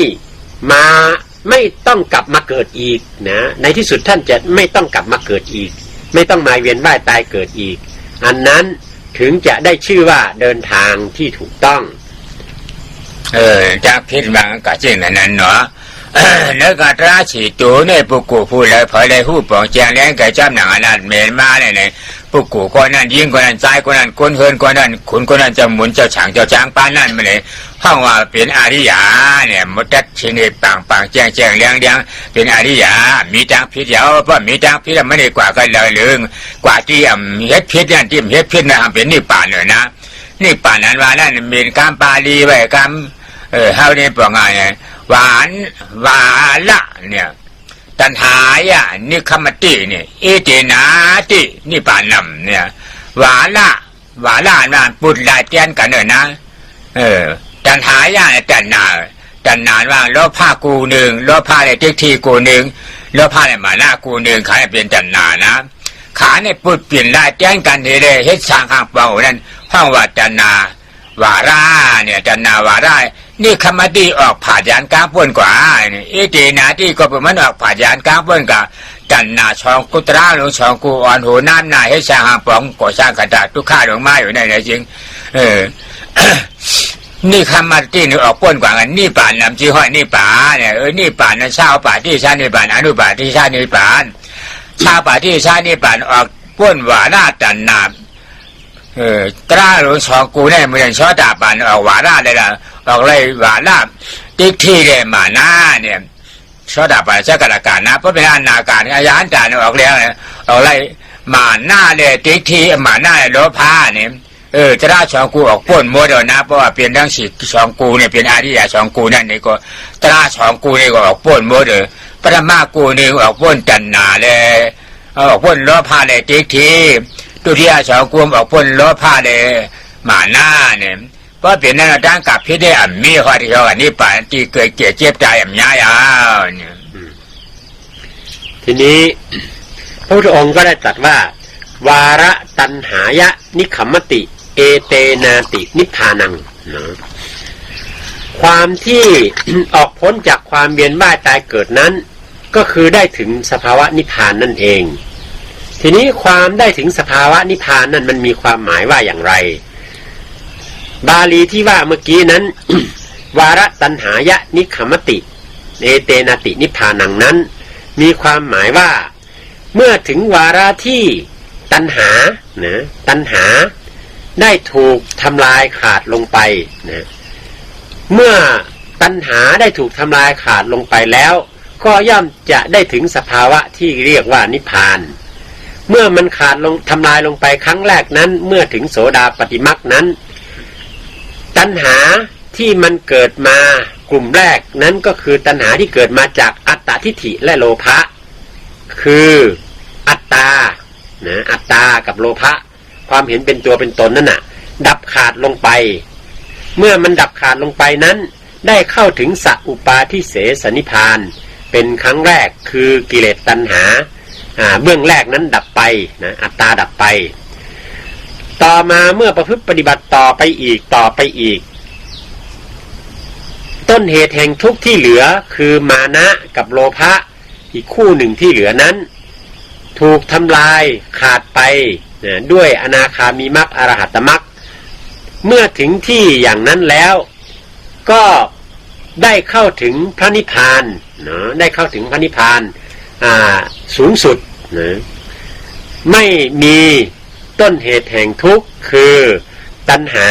ต้องกลับมาเกิดอีกนะในที่สุดท่านจะไม่ต้องกลับมาเกิดอีกไม่ต้องมาเวียนว่ายตายเกิดอีกอันนั้นถึงจะได้ชื่อว่าเดินทางที่ถูกต้องจากพิษบางก็จริงนั้นเนาะแล้วก็ราศีตัวเนี่ยปุกกูพูดเลยพอเลยหู้ปองแจงเลี้ยงไก่จ้ำหนังอนาถเมนมาเนี่ยปุกกูก็นั่นยิงก็นั่นใจก็นั่นก้นเฮินก็นั่นขุนก็นั่นจะหมุนเจ้าฉางเจ้าช้างป้านั่นมาเลยห้องว่าเป็นอริยาเนี่ยมดดัดชินิปังแจงเลี้ยงเป็นอริยามีทางพิษเดียวเพราะมีทางพิษไม่ได้กว่ากันเลยลืมกว่าที่เฮ็ดพิษนั่นที่เฮ็ดพิษนะเป็นนิพพานเลยนะนิพพานนั้นว่านั่นมีการปาลีไว้การเฮานี่บอกไงหวานวาละเนี่ยตัณหายะนิคมติเนี่ยเอเจนาตินิปานำเนี่ยวาละนั่นปุตลายเตียนกันเลยนะตัณหายะตัณหาว่าโลภะกูหนึ่งโลภะในทิฏฐิกูหนึ่งโลภะในมานะกูหนึ่งขายเป็นตัณหานะขาในปุตเปลี่ยนลายเตียนกันนี่เลยเฮ็ดสร้างข้างเปล่านั่นห้องว่าตัณหาวาระเนี่ยตัณหาวาระนี่คำดีออกผ่าญาณกลางพ้นกว่าเอเจนาที่ก็เป็นมันออกผ่าญาณกลางพ้นกับตัณหาช่องกุตระหลงช่องกูอ่อนหูน้ำหน้าให้สร้างหางปองก่อสร้างกระดาษทุกข้าหลงมาอยู่ในจริงนี่คำที่นี่ออกพ้นกว่ากันนี่ป่านนำจีห้อยนี่ป่าเนี่ยนี่ป่านนั้นชาวป่าที่ชานี่ป่านอนุป่าที่ชานี่ป่านชาวป่าที่ชานี่ป่านออกพ้นว่าหน้าตัณหาตราหลงช่องกูเนี่ยมันชอตาป่านออกว่าหน้าเลยล่ะออกเลยว่าลาบติ๊กที่เลยมาหน้าเนี่ยชอบดับไปเจ้ากระการนะเพราะเป็นอนาการอายานจานออกแล้วเนี่ยออกเลยมาหน้าเลยติ๊กที่มาหน้าโลภะเนี่ยจะได้ช่องกูออกพ้นโมเดลนะเพราะว่าเปลี่ยนทั้งสิช่องกูเนี่ยเป็นอริยช่องกูนั่นนี่ก็ตราช่องกูนี่ก็ออกพ้นโมเดลปรมากูนี่ออกพ้นจันนาเลยออกพ้นโลภะเลยติ๊กที่ตุติยช่องกูออกพ้นโลภะเลยมาหน้าเนี่ยก็เป็นนั่นด้านกับพิษได้มีข้อที่เขาอันนี้ป่านที่เกิดเกลียดเจ็บใจย้ายเนี่ยทีนี้พระพุทธองค์ก็ได้ตรัสว่าวาระตัณหายะนิคัมมติเอเตนาตินิพพานังนะความที่ ออกพ้นจากความเวียนว่ายตายเกิดนั้นก็คือได้ถึงสภาวะนิพพานนั่นเองทีนี้ความได้ถึงสภาวะนิพพานนั้นมันมีความหมายว่าอย่างไรบาลีที่ว่าเมื่อกี้นั้น วาระตัณหายะนิคัมมติเอเตนาตินิพพานังนั้นมีความหมายว่าเมื่อถึงวาระที่ตัณหาได้ถูกทำลายขาดลงไปนะเมื่อตัณหาได้ถูกทำลายขาดลงไปแล้วก็ย่อมจะได้ถึงสภาวะที่เรียกว่านิพพาน เมื่อมันขาดลงทำลายลงไปครั้งแรกนั้นเมื่อถึงโสดาปัตติมรรคนั้นตัณหาที่มันเกิดมากลุ่มแรกนั้นก็คือตัณหาที่เกิดมาจากอัตตทิฏฐิและโลภะคืออัตตานะอัตตากับโลภะความเห็นเป็นตัวเป็นตนนั่นน่ะดับขาดลงไปเมื่อมันดับขาดลงไปนั้นได้เข้าถึงสัอุปาทิเสสนิพพานเป็นครั้งแรกคือกิเลสตัณหาเบื้องแรกนั้นดับไปนะอัตตาดับไปต่อมาเมื่อประพฤติปฏิบัติต่อไปอีกต้นเหตุแห่งทุกข์ที่เหลือคือมานะกับโลภะอีกคู่หนึ่งที่เหลือนั้นถูกทำลายขาดไปด้วยอนาคามีมรรคอรหัตมรรคเมื่อถึงที่อย่างนั้นแล้วก็ได้เข้าถึงพระนิพพานได้เข้าถึงพระนิพพานสูงสุดนะไม่มีต้นเหตุแห่งทุกข์คือตัณหา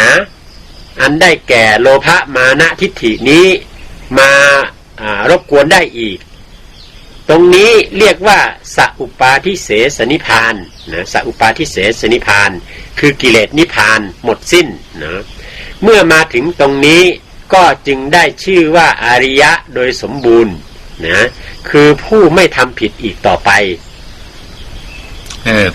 อันได้แก่โลภะมานะทิฏฐินี้มารบกวนได้อีกตรงนี้เรียกว่าสัอุปาทิเสสนิพพานนะสัอุปาทิเสสนิพพานคือกิเลสนิพพานหมดสิ้นนะเมื่อมาถึงตรงนี้ก็จึงได้ชื่อว่าอริยะโดยสมบูรณ์นะคือผู้ไม่ทำผิดอีกต่อไป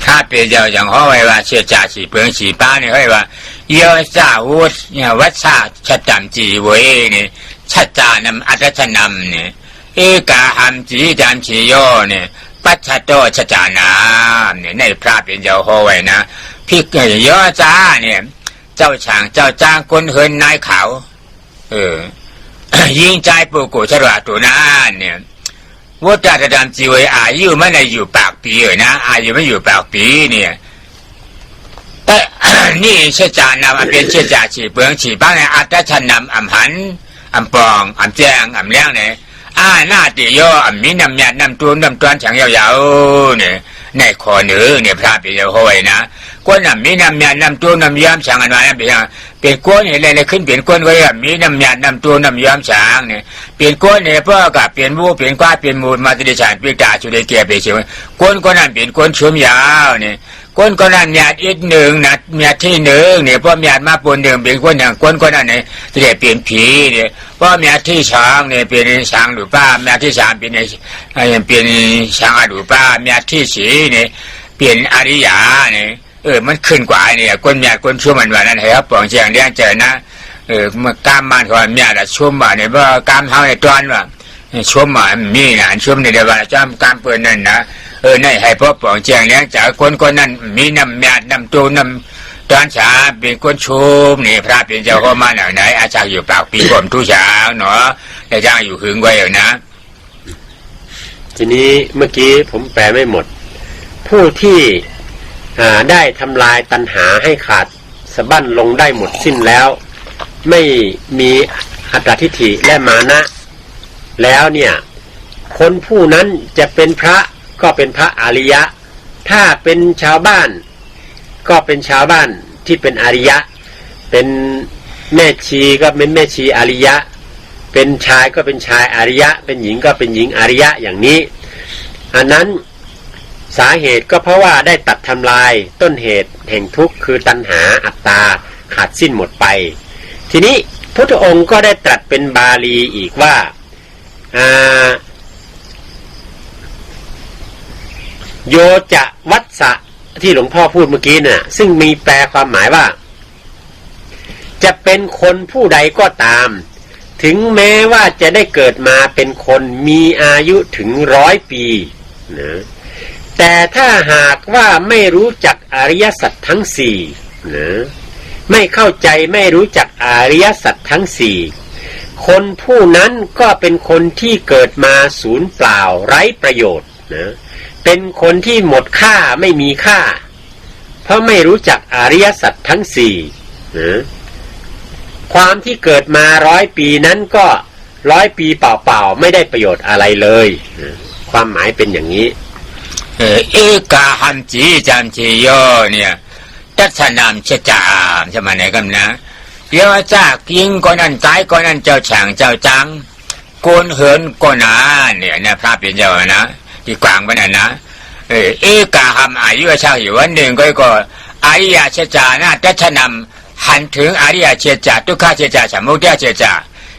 พระเปียเจ้าอย่างเขาไว้ว่าเชื่อจ่าสีเปลืองสีป้าเนี่ยเขาไว้ว่าเยอะจ่าวุฒเนี่ยวัชชาชัดจำจีเวเนี่ยชัดจานำอัตชนำเนี่ยเอกาหัมจีจำชีโยเนี่ยปัจจโตชัจานาเนี่ยในพระเปียเจ้าเขาไว้นะพี่เกยเยอะจ้าเนี่ยเจ้าช่างเจ้าจ้างคนเฮินนายเขายิงใจปูกูฉลาดตัวนั้นเนี่ยวัฏฏะจีเวอายุไม่ได้อยู่ปากปีนะอายุไม่อยู่ปากปีเนี่ยแต่นี่เชื่อจานำเป็นเชื่อจ่าฉีเปลืองฉีบ้างเนี่ยอัตชนำอัมหันอัมปองอัมแจงอัมเลี้ยงเนี่ยหน้าติโยอัมมีนำยัดนำตัวน้ำตวนฉังยาวๆเนี่ยในคอเนื้อเนี่ยพระปิโยโหยนะก้นมีนำยัดนำตัวน้ำย้ำฉังอันว่าเป็นก้นเนี่ยเลยขึ้นเป็นก้นไว้มีนำยัดนำตัวน้ำย้ำฉังเนี่ยเป็นก้นเนี่ยเพื่อกับเป็นมูเป็นก้าเป็นมูลมาติฉันเป็นตาชุดเกียร์ไปเชียวก้นก็นั่นเป็นก้นชุ่มยาวเนี่ยก้นก็นั่นหยาดอีกหนึ่งนะหยาดที่หนึ่งเนี่ยเพราะหยาดมาปนหนึ่งเป็นก้นอย่างก้นก็นั่นเนี่ยจะได้เปลี่ยนผีเนี่ยเพราะหยาดที่ช้างเนี่ยเป็นช้างหรือป้าหยาดที่สามเป็นช้างหรือป้าหยาดที่สี่เนี่ยเปลี่ยนอริยาเนี่ยมันขึ้นกว่าเนี่ยก้นหยาดก้นชุ่มมันว่านั่นเหรอปองเชียงเลี้ยงเจอนะเมื่อกามมันของหยาดชุ่มว่าเนี่ยเพราะกามเฮาในตอนว่าชุ่มมันมีนะชุ่มในเดี๋ยวว่าจำกามเปิดนั่นนะในให้พ่อปองเชียงเลี้ยงจากคนนั้นมีน้ำหยาดน้ำตูน้ำตอนเช้าเป็นคนชุมนี่พระเป็นเจ้าเข้ามาไหนอาจารย์อยู่ปากปีผมทุกเช้าเนาะแต่จ้างอยู่หึงไว้อยู่นะทีนี้เมื่อกี้ผมแปลไม่หมดผู้ที่ได้ทำลายตัณหาให้ขาดสะบั้นลงได้หมดสิ้นแล้วไม่มีอัตตทิฏฐิและมานะแล้วเนี่ยคนผู้นั้นจะเป็นพระก็เป็นพระอริยะถ้าเป็นชาวบ้านก็เป็นชาวบ้านที่เป็นอริยะเป็นแม่ชีก็เป็นแม่ชีอริยะเป็นชายก็เป็นชายอริยะเป็นหญิงก็เป็นหญิงอริยะอย่างนี้อันนั้นสาเหตุก็เพราะว่าได้ตัดทำลายต้นเหตุแห่งทุกข์คือตัณหาอัตตาขาดสิ้นหมดไปทีนี้พระพุทธองค์ก็ได้ตรัสเป็นบาลีอีกว่าโยจะวัสสะที่หลวงพ่อพูดเมื่อกี้น่ะซึ่งมีแปลความหมายว่าจะเป็นคนผู้ใดก็ตามถึงแม้ว่าจะได้เกิดมาเป็นคนมีอายุถึง100 ปีนะแต่ถ้าหากว่าไม่รู้จักอริยสัจทั้ง4นะไม่เข้าใจไม่รู้จักอริยสัจทั้ง4คนผู้นั้นก็เป็นคนที่เกิดมาสูญเปล่าไร้ประโยชน์นะเป็นคนที่หมดค่าไม่มีค่าเพราะไม่รู้จักอริยสัจทั้ง4นะความที่เกิดมา100 ปีนั้นก็100 ปีเปล่าๆไม่ได้ประโยชน์อะไรเลยนะความหมายเป็นอย่างนี้เอกาหัมจีจำจีโยเนี่ยตัชนามเชจามใช่ไหมเนี่ยกันนะเดี๋ยวจากยิงก็นั่นใจก็นั่นเจ้าช่างเจ้าจังโกนเหินก็นาเนี่ยนะพระเป็นเจ้านะที่กลางไปนั่นนะ เอกาหำอายุชาอยู่วันหนึ่งก็อริยเจจานะดัชนำหันถึงอริยเจจาทุกขเจจาสมุทัยเจจา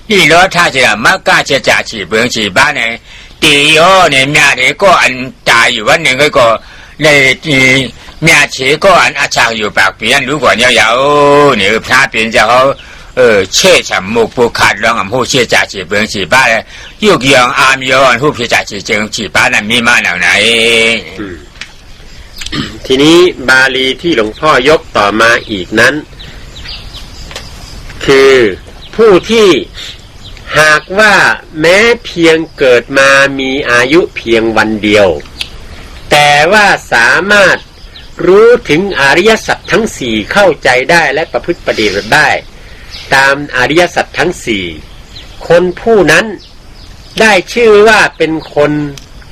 นี่ล้อท่าเจามรรคเจจาฉีเบืองฉีบ้านเนี่ยตีโอเนี่ยเมียเนี่ยก็อันตายอยู่วันหนึ่งก็ในเมียฉีก็อันอาชาอยู่ปากเปลี่ยนรู้ก่อนยาวๆเนี่ยพระเปลี่ยนจะเขาเช่ฉ่ำมุกปูขาดรองอ่ำผู้เชี่ยจ่าฉีเบืองฉีบ้านยุกยองอามยอนผู้พิจารฉีเจิงฉีบ้านนั้นมีมาหนักไหนทีนี้บาลีที่หลวงพ่อยกต่อมาอีกนั้นคือผู้ที่หากว่าแม้เพียงเกิดมามีอายุเพียงวันเดียวแต่ว่าสามารถรู้ถึงอริยสัจทั้งสี่เข้าใจได้และประพฤติปฏิบัติได้ตามอริยสัจทั้งสี่คนผู้นั้นได้ชื่อว่าเป็นคน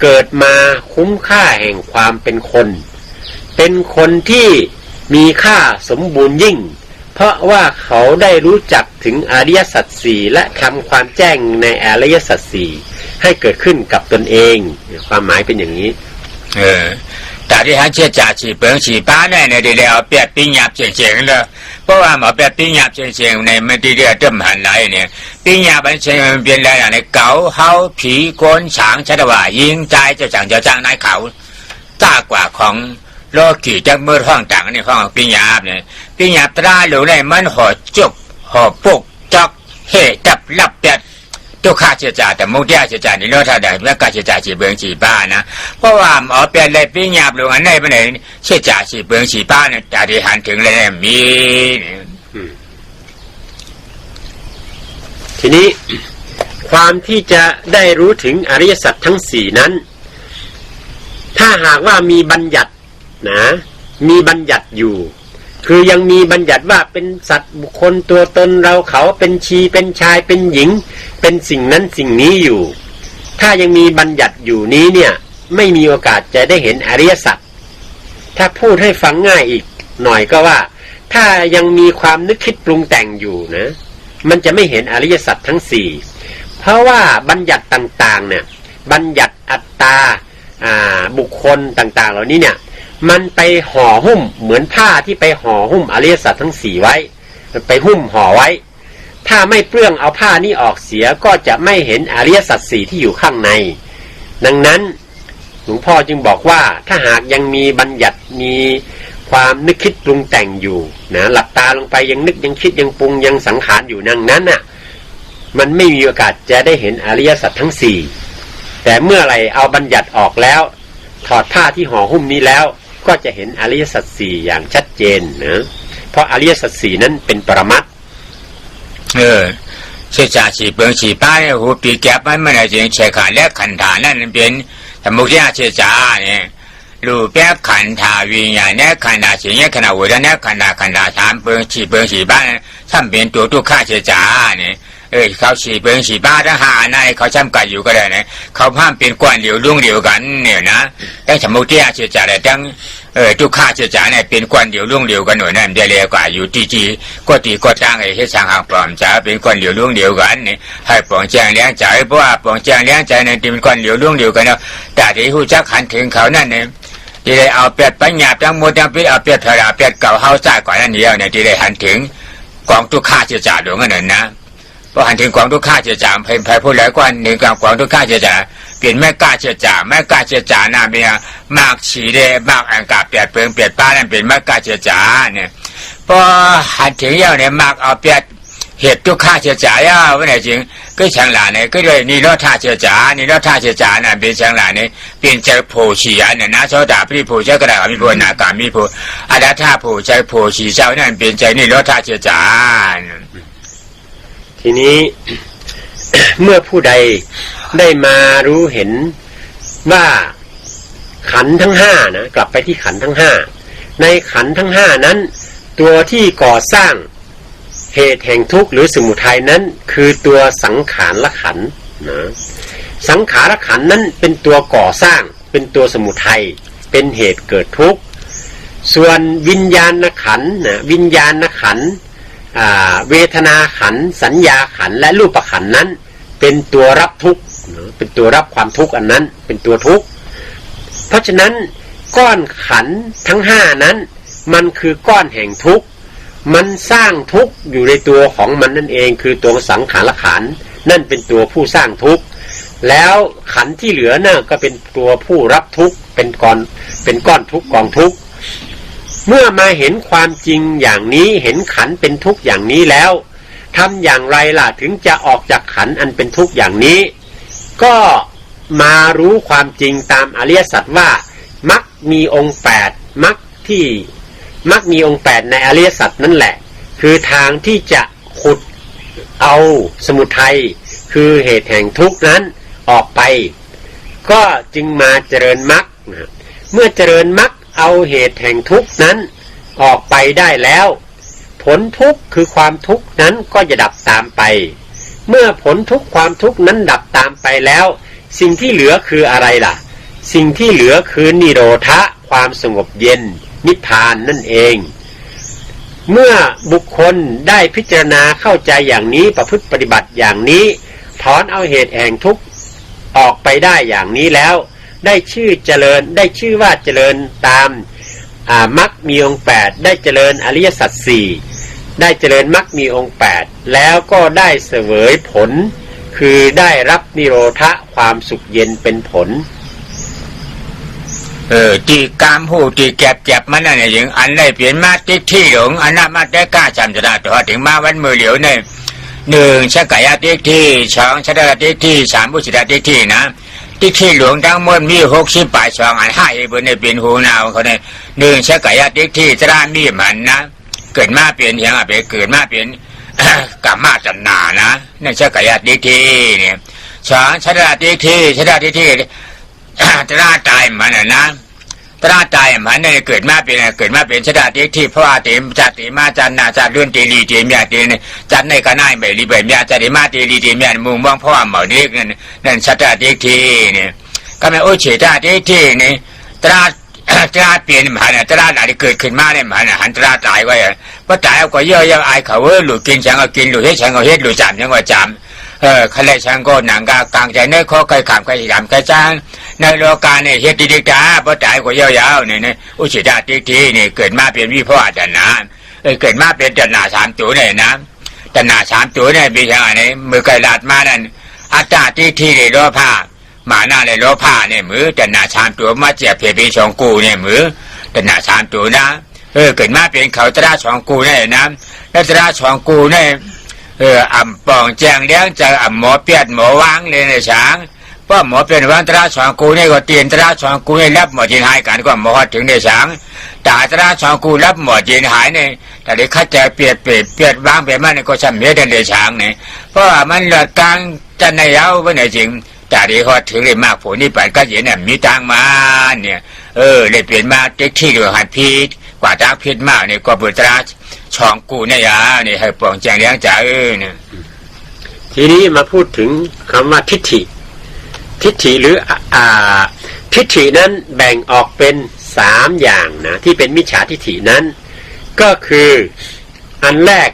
เกิดมาคุ้มค่าแห่งความเป็นคนเป็นคนที่มีค่าสมบูรณ์ยิ่งเพราะว่าเขาได้รู้จักถึงอริยสัจสี่และทำความแจ้งในอริยสัจสี่ให้เกิดขึ้นกับตนเองความหมายเป็นอย่างนี้แต่ที่ฮันเชี่ยจ่าฉีเปิงฉีป้าเนี่ยเดี๋ยวเอาเปียดปิ้งหยาบเฉียงๆเลยเพราะว่าหมอเปียดปิ้งหยาบเฉียงๆในมันที่เรียกเติมหันไหลเนี่ยปิ้งหยาบมันเฉียงมันเป็นอะไรในเก๋าเฮาผีโกนฉางชัดว่ายิงใจเจ้าจ้างนายเขาต้ากว่าของโลกีจากมือห้องต่างในห้องปิ้งหยาบเนี่ยปิ้งหยาบตราหรือในมันห่อจุกห่อปุกจักเฮจับลับเปียดทุกข้าเจจาแต่มุขเจจานี่เราถ้าได้แม้กาเจจาฉีเบืองฉีป้านะเพราะว่าหมอเปลี่ยนเลยปิ้งหยาบลงอันไหนไปไหนเจจาฉีเบืองฉีป้าเนี่ยจะได้หันถึงเลยมีทีนี้ความที่จะได้รู้ถึงอริยสัจทั้งสี่นั้นถ้าหากว่ามีบัญญัตินะมีบัญญัติอยู่คือยังมีบัญญัติว่าเป็นสัตว์บุคคลตัวตนเราเขาเป็นชีเป็นชายเป็นหญิงเป็นสิ่งนั้นสิ่งนี้อยู่ถ้ายังมีบัญญัติอยู่นี้เนี่ยไม่มีโอกาสจะได้เห็นอริยสัจถ้าพูดให้ฟังง่ายอีกหน่อยก็ว่าถ้ายังมีความนึกคิดปรุงแต่งอยู่นะมันจะไม่เห็นอริยสัจทั้งสี่เพราะว่าบัญญัติต่างๆเนี่ยบัญญัติอัตตาบุคคลต่างๆเหล่านี้เนี่ยมันไปห่อหุ้มเหมือนผ้าที่ไปห่อหุ้มอริยสัจทั้งสี่ไว้ไปหุ้มห่อไว้ถ้าไม่เปลื้องเอาผ้านี้ออกเสียก็จะไม่เห็นอริยสัจสี่ที่อยู่ข้างในดังนั้นหลวงพ่อจึงบอกว่าถ้าหากยังมีบัญญัติมีความนึกคิดปรุงแต่งอยู่นะหลับตาลงไปยังนึกยังคิดยังปรุงยังสังขารอยู่นั้นน่ะมันไม่มีโอกาสจะได้เห็นอริยสัจทั้งสี่แต่เมื่อไหร่เอาบัญญัติออกแล้วถอดผ้าที่ห่อหุ้มนี้แล้วก็จะเห็นอริยสัจสี่อย่างชัดเจนนะเพราะอริยสัจสี่นั้นเป็นปรมัตถ์เชื่อจ่าฉีเบืองฉีป้าเนี่ยหูปีแก็บมันไม่ได้จริงเชื่อขาและขันธานั่นเป็นสมุทยเชื่อจ่าเนี่ยรูปแปะขันธาวิญญาณเนี่ยขันธาฉีเนี่ยขณะหัวเนี่ยขันธาสามเบืองฉีป้าท่านเป็นตัวทุกข้าเชื่อจ่าเนี่ยเขาฉีเบืองฉีป้าถ้าหาไหนเขาจำกัดอยู่ก็ได้นะเขาห้ามเป็นก้อนเดียวรุ่งเดียวกันเนี่ยนะแต่สมุทยเชื่อจ่าแต่ทั้งทุกข้าเชื่อจ่าเนี่ยเป็นก้อนเดียวรุ่งเดียวกันหน่อยนั่นเดียวเลยกว่าอยู่จีก็ตีก็ตั้งไอ้ที่ช่างหางปลอมจ่าเป็นก้อนเดียวรุ่งเดียวกันนี่ให้ปองแจงเลี้ยงใจเพราะว่าปองแจงเลี้ยงใจเนี่ยเป็นก้อนเดียวรุ่งเดียวกันเนาะแต่ที่หูจักหันถึงเขานั่นเนี่ยที่ได้เอาเปียดปัญญาทั้งหมดทั้งปีเอาเปียดพระเปียดเก่าเฮาซ่าก่อนนั่นเดียวเนี่ยที่ได้หันถึงกองทุกข้าเชื่อจ่าหลวงนั่นนะพอหันถึงกองทุกข้าเชื่อจ่าเพิ่มไปพูดแล้วกว่าหนึ่งกองทุกข้าเชื่อจ่าเปลี่ยนแม่กล้าเชื่อจ่าแม่กล้าเชื่อจ่าหน้าเมียมากฉีเดมากอังกาเปียดเปิงเปียดป้านั่นเป็นแม่กล้าเชื่อจ่าเนี่ยพอหันถึงเย้าเนี่ยมากเอาเปียดเหตุทุกข้าเชื่อจ่าย่าว่าไหนจริงก็ช่างหลานเนี่ยก็ด้วยนี่รถท่าเชื่อจ่านี่รถท่าเชื่อจ่าน่ะเป็นช่างหลานเนี่ยเปลี่ยนใจโผชีอันเนี่ยนะโซดาพี่โผใช้กระดาษมีโผนากามีโผอาดาท่าโผใจโผชีเจ้านั่นเปลี่ยนใจนี่รถท่าเชื่อจ่าทีนี้ เมื่อผู้ใดได้มารู้เห็นว่าขันธ์ทั้งห้านะกลับไปที่ขันธ์ทั้งห้าในขันธ์ทั้งห้านั้นตัวที่ก่อสร้างเหตุแห่งทุกข์หรือสมุทัยนั้นคือตัวสังขารละขันธ์นะสังขารขันธ์นั้นเป็นตัวก่อสร้างเป็นตัวสมุทัยเป็นเหตุเกิดทุกข์ส่วนวิญญาณขันธ์นะวิญญาณขันธ์เวทนาขันธ์สัญญาขันธ์และรูปขันธ์นั้นเป็นตัวรับทุกข์เป็นตัวรับความทุกข์อันนั้นเป็นตัวทุกข์เพราะฉะนั้น ก้อนขันธ์ทั้งห้านั้นมันคือก้อนแห่งทุกข์มันสร้างทุกข์อยู่ในตัวของมันนั่นเองคือตัวสังขารขันธ์นั่นเป็นตัวผู้สร้างทุกข์แล้วขันธ์ที่เหลือน่ะก็เป็นตัวผู้รับทุกข์เป็นก้อนทุกข์กองทุกข์เมื่อมาเห็นความจริงอย่างนี้เห็นขันธ์เป็นทุกข์อย่างนี้แล้วทำอย่างไรล่ะถึงจะออกจากขันธ์อันเป็นทุกข์อย่างนี้ก็มารู้ความจริงตามอริยสัจว่ามรรคมีองค์8มรรคมีองค์8ในอริยสัจนั่นแหละคือทางที่จะขุดเอาสมุทัยคือเหตุแห่งทุกข์นั้นออกไปก็จึงมาเจริญมรรคเมื่อเจริญมรรคเอาเหตุแห่งทุกข์นั้นออกไปได้แล้วผลทุกข์คือความทุกข์นั้นก็จะดับตามไปเมื่อผลทุกข์ความทุกข์นั้นดับตามไปแล้วสิ่งที่เหลือคืออะไรล่ะสิ่งที่เหลือคือนิโรธะความสงบเย็นนิพพานนั่นเองเมื่อบุคคลได้พิจารณาเข้าใจอย่างนี้ประพฤติปฏิบัติอย่างนี้ถอนเอาเหตุแห่งทุกข์ออกไปได้อย่างนี้แล้วได้ชื่อว่าเจริญตามมรรคมีองค์8ได้เจริญอริยสัจ4ได้เจริญมรรคมีองค์8แล้วก็ได้เสวยผลคือได้รับนิโรธะความสุขเย็นเป็นผลที่กามหูที่แก็บมันนั่นเองอันได้เปลี่ยนมาติที่หลงอันนั้นมาได้กล้าจำจะได้ต่อถึงมาวันมือเหลียวเนี่ย1ชักกายติที่2ชัตตาติที่3บุชิตาติที่นะติที่หลวงทั้งหมดมี68อัน5บนในเป็นหูนาวเขาเนี่ย1ชักกายติที่ตรามีมันนะเกิดมาเปลี่ยนอย่างไปเกิดมาเปลี่ยนกรรมจันนานะนั่นชักกายติที่เนี่ย2ชัตตาติที่ตราตายมันนะตราตายมันเนี่ยเกิดมาเป็นชาติที่เพราะว่าเต็มจัดติมาจันนาจัดเลื่อนตีลีตีเมียตีเนี่ยจัดในก็น่ายไม่รีเบิดเมียจัดติมาตีลีตีเมียมุงว่างเพราะว่าหมอนี้นั่นชาติที่เนี่ยก็ไม่โอ้เฉยชาติที่เนี่ยตราเปลี่ยนมันเนี่ยตราอะไรเกิดขึ้นมาเนี่ยมันหันตราตายไว้เพราะตายก็เยอะยังอายเขาหลุดกินฉันก็กินหลุดให้ฉันก็เฮ็ดหลุดจำฉันก็จำเขาเลยฉันก็หนังกลางใจเนื้อข้อใครขำใครยำใครจ้างในโลกาเนี่ยเฮ็ดดีๆจ้าเพราะตายก็ยาวๆเนี่ยอุชิตาติทีเนี่ยเกิดมาเป็นวิภวจันนาเกิดมาเป็นจันนา3ตัวเนี่ยนะจันนา3ตัวเนี่ยมีอย่างไรมือไก่ลาดมานั่นอัตตาติทีเนี่ยโลภะมาหน้าเลยโลภะเนี่ยมือจันนา3ตัวมาเจียบเพียปี2กูเนี่ยมือจันนา3ตัวนะเกิดมาเป็นเขาตรา2กูเนี่ยนะแล้วตรา2กูเนี่ยอ่ำปองแจงเลี้ยงจะอ่ำหมอเปียดหมอวางเลยในช้างเพราะหมอเป็นวันตราสองกูนี่ก็เตียนตราสองกูนี่รับหมอจีนหายกันก็หมอถึงในช้างแต่ตราสองกูรับหมอจีนหายเนี่ยแต่เด็กข้าจะเปียดวางไปมันก็ช้ำเยอะในช้างเนี่ยเพราะมันหลักกลางจะในเย้าไว้ในจริงแต่เด็กเขาถึงเลยมากผลนี่ไปก็เห็นเนี่ยมีตังมาเนี่ยเลยเปลี่ยนมาเด็กที่เหลือหันพีดกว่าตาพิษมากเนี่ยก็บุตราช่องกูเนี่ยเนี่ยให้ปองแจงเลี้ยงจ่าเนี่ยทีนี้มาพูดถึงคำว่าทิฏฐิหรือทิฏฐินั้นแบ่งออกเป็น3อย่างนะที่เป็นมิจฉาทิฏฐินั้นก็คืออันแรก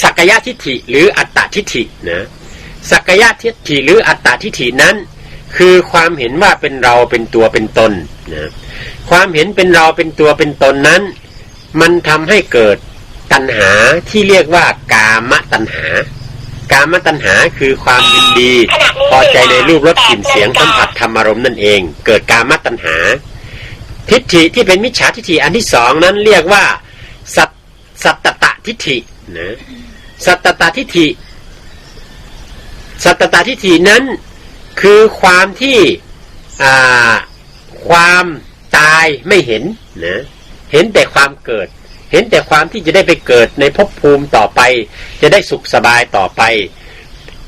สักกายทิฏฐิหรืออัตตทิฏฐินะสักกายทิฏฐิหรืออัตตทิฏฐินั้นคือความเห็นว่าเป็นเราเป็นตัวเป็นตนนะความเห็นเป็นเราเป็นตัวเป็นตนนั้นมันทำให้เกิดตัณหาที่เรียกว่ากามตัณหาคือความยินดีพอใจในรูปรสกลิ่นเสียงสัมผัสธรรมารมณ์นั่นเองเกิดกามตัณหาทิฏฐิที่เป็นมิจฉาทิฏฐิอันที่2นั้นเรียกว่าสัตตทิฏฐินะสัตตทิฏฐินั้นคือความที่ความตายไม่เห็นนะเห็นแต่ความเกิดเห็นแต่ความที่จะได้ไปเกิดในภพภูมิต่อไปจะได้สุขสบายต่อไป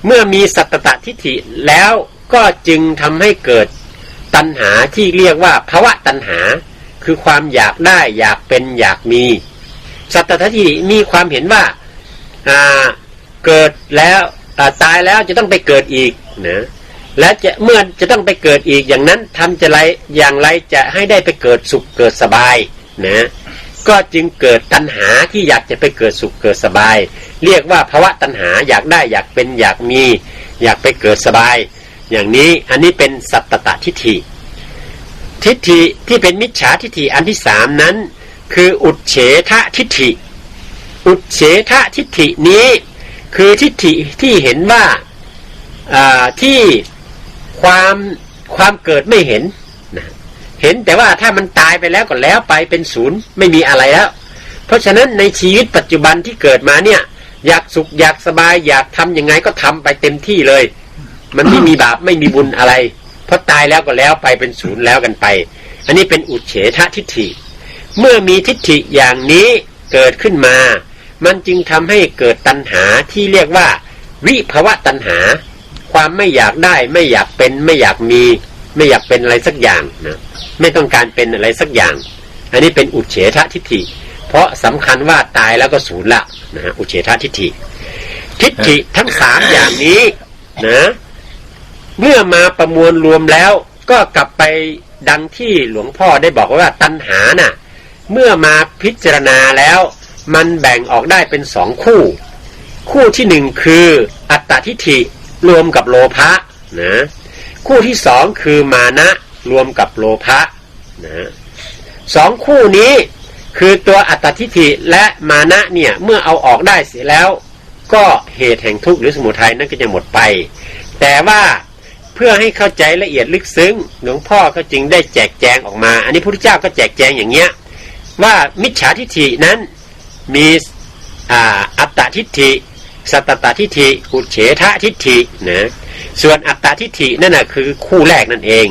เมื่อมีสัตตทิฏฐิแล้วก็จึงทำให้เกิดตัณหาที่เรียกว่าภวะตัณหาคือความอยากได้อยากเป็นอยากมีสัตตทิฏฐิมีความเห็นว่าเกิดแล้วตายแล้วจะต้องไปเกิดอีกนะและเมื่อจะต้องไปเกิดอีกอย่างนั้นทำอย่างไรจะให้ได้ไปเกิดสุขเกิดสบายนะก็จึงเกิดตัณหาที่อยากจะไปเกิดสุขเกิดสบายเรียกว่าภวะตัณหาอยากได้อยากเป็นอยากมีอยากไปเกิดสบาย อย่างนี้อันนี้เป็นสัตตตทิฏฐิทิฏฐิที่เป็นมิจฉาทิฏฐิอันที่สามนั้นคืออุเฉททิฏฐิอุเฉททิฏฐินี้คือทิฏฐิที่เห็นว่าที่ความเกิดไม่เห็นนะเห็นแต่ว่าถ้ามันตายไปแล้วก็แล้วไปเป็นศูนย์ไม่มีอะไรแล้วเพราะฉะนั้นในชีวิตปัจจุบันที่เกิดมาเนี่ยอยากสุขอยากสบายอยากทำยังไงก็ทำไปเต็มที่เลยมันไม่มีบาปไม่มีบุญอะไรเพราะตายแล้วก็แล้วไปเป็นศูนย์แล้วกันไปอันนี้เป็นอุเฉททิฏฐิเมื่อมีทิฏฐิอย่างนี้เกิดขึ้นมามันจึงทำให้เกิดตัณหาที่เรียกว่าวิภวะตัณหาความไม่อยากได้ไม่อยากเป็นไม่อยากมีไม่อยากเป็นอะไรสักอย่างนะไม่ต้องการเป็นอะไรสักอย่างอันนี้เป็นอุเฉททิฏฐิเพราะสำคัญว่าตายแล้วก็ศูนย์ละนะอุเฉททิฏฐิทิฏฐิทั้งสามอย่างนี้นะเมื่อมาประมวลรวมแล้วก็กลับไปดังที่หลวงพ่อได้บอกว่าตัณหาน่ะเมื่อมาพิจารณาแล้วมันแบ่งออกได้เป็นสองคู่ที่หนึ่งคืออัตตทิฏฐิรวมกับโลภะนะคู่ที่สองคือมานะรวมกับโลภะนะสองคู่นี้คือตัวอัตตทิฏฐิและมานะเนี่ยเมื่อเอาออกได้เสียแล้วก็เหตุแห่งทุกข์หรือสมุทัยนั้นก็จะหมดไปแต่ว่าเพื่อให้เข้าใจละเอียดลึกซึ้งหลวงพ่อก็จึงได้แจกแจงออกมาอันนี้พระพุทธเจ้าก็แจกแจงอย่างเงี้ยว่ามิจฉาทิฏฐินั้นมีอัตตทิฏฐิสัตตทิฏฐิอุเฉททิฏฐินะส่วนอัตตทิฏฐินั่นน่ะคือคู่แรกนั่นเอง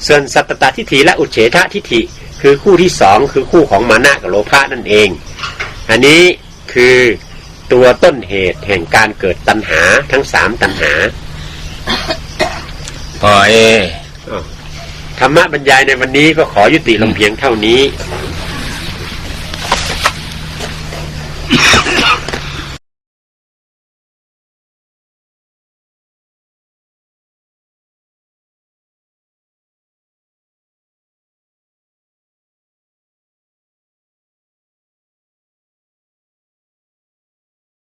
ส่วนสัตตทิฏฐิและอุเฉททิฏฐิคือคู่ที่สองคือคู่ของมานะกับโลภะนั่นเองอันนี้คือตัวต้นเหตุแห่งการเกิดตัณหาทั้งสามตัณหาพอธรรมะบรรยายในวันนี้ก็ขอยุติลงเพียงเท่านี้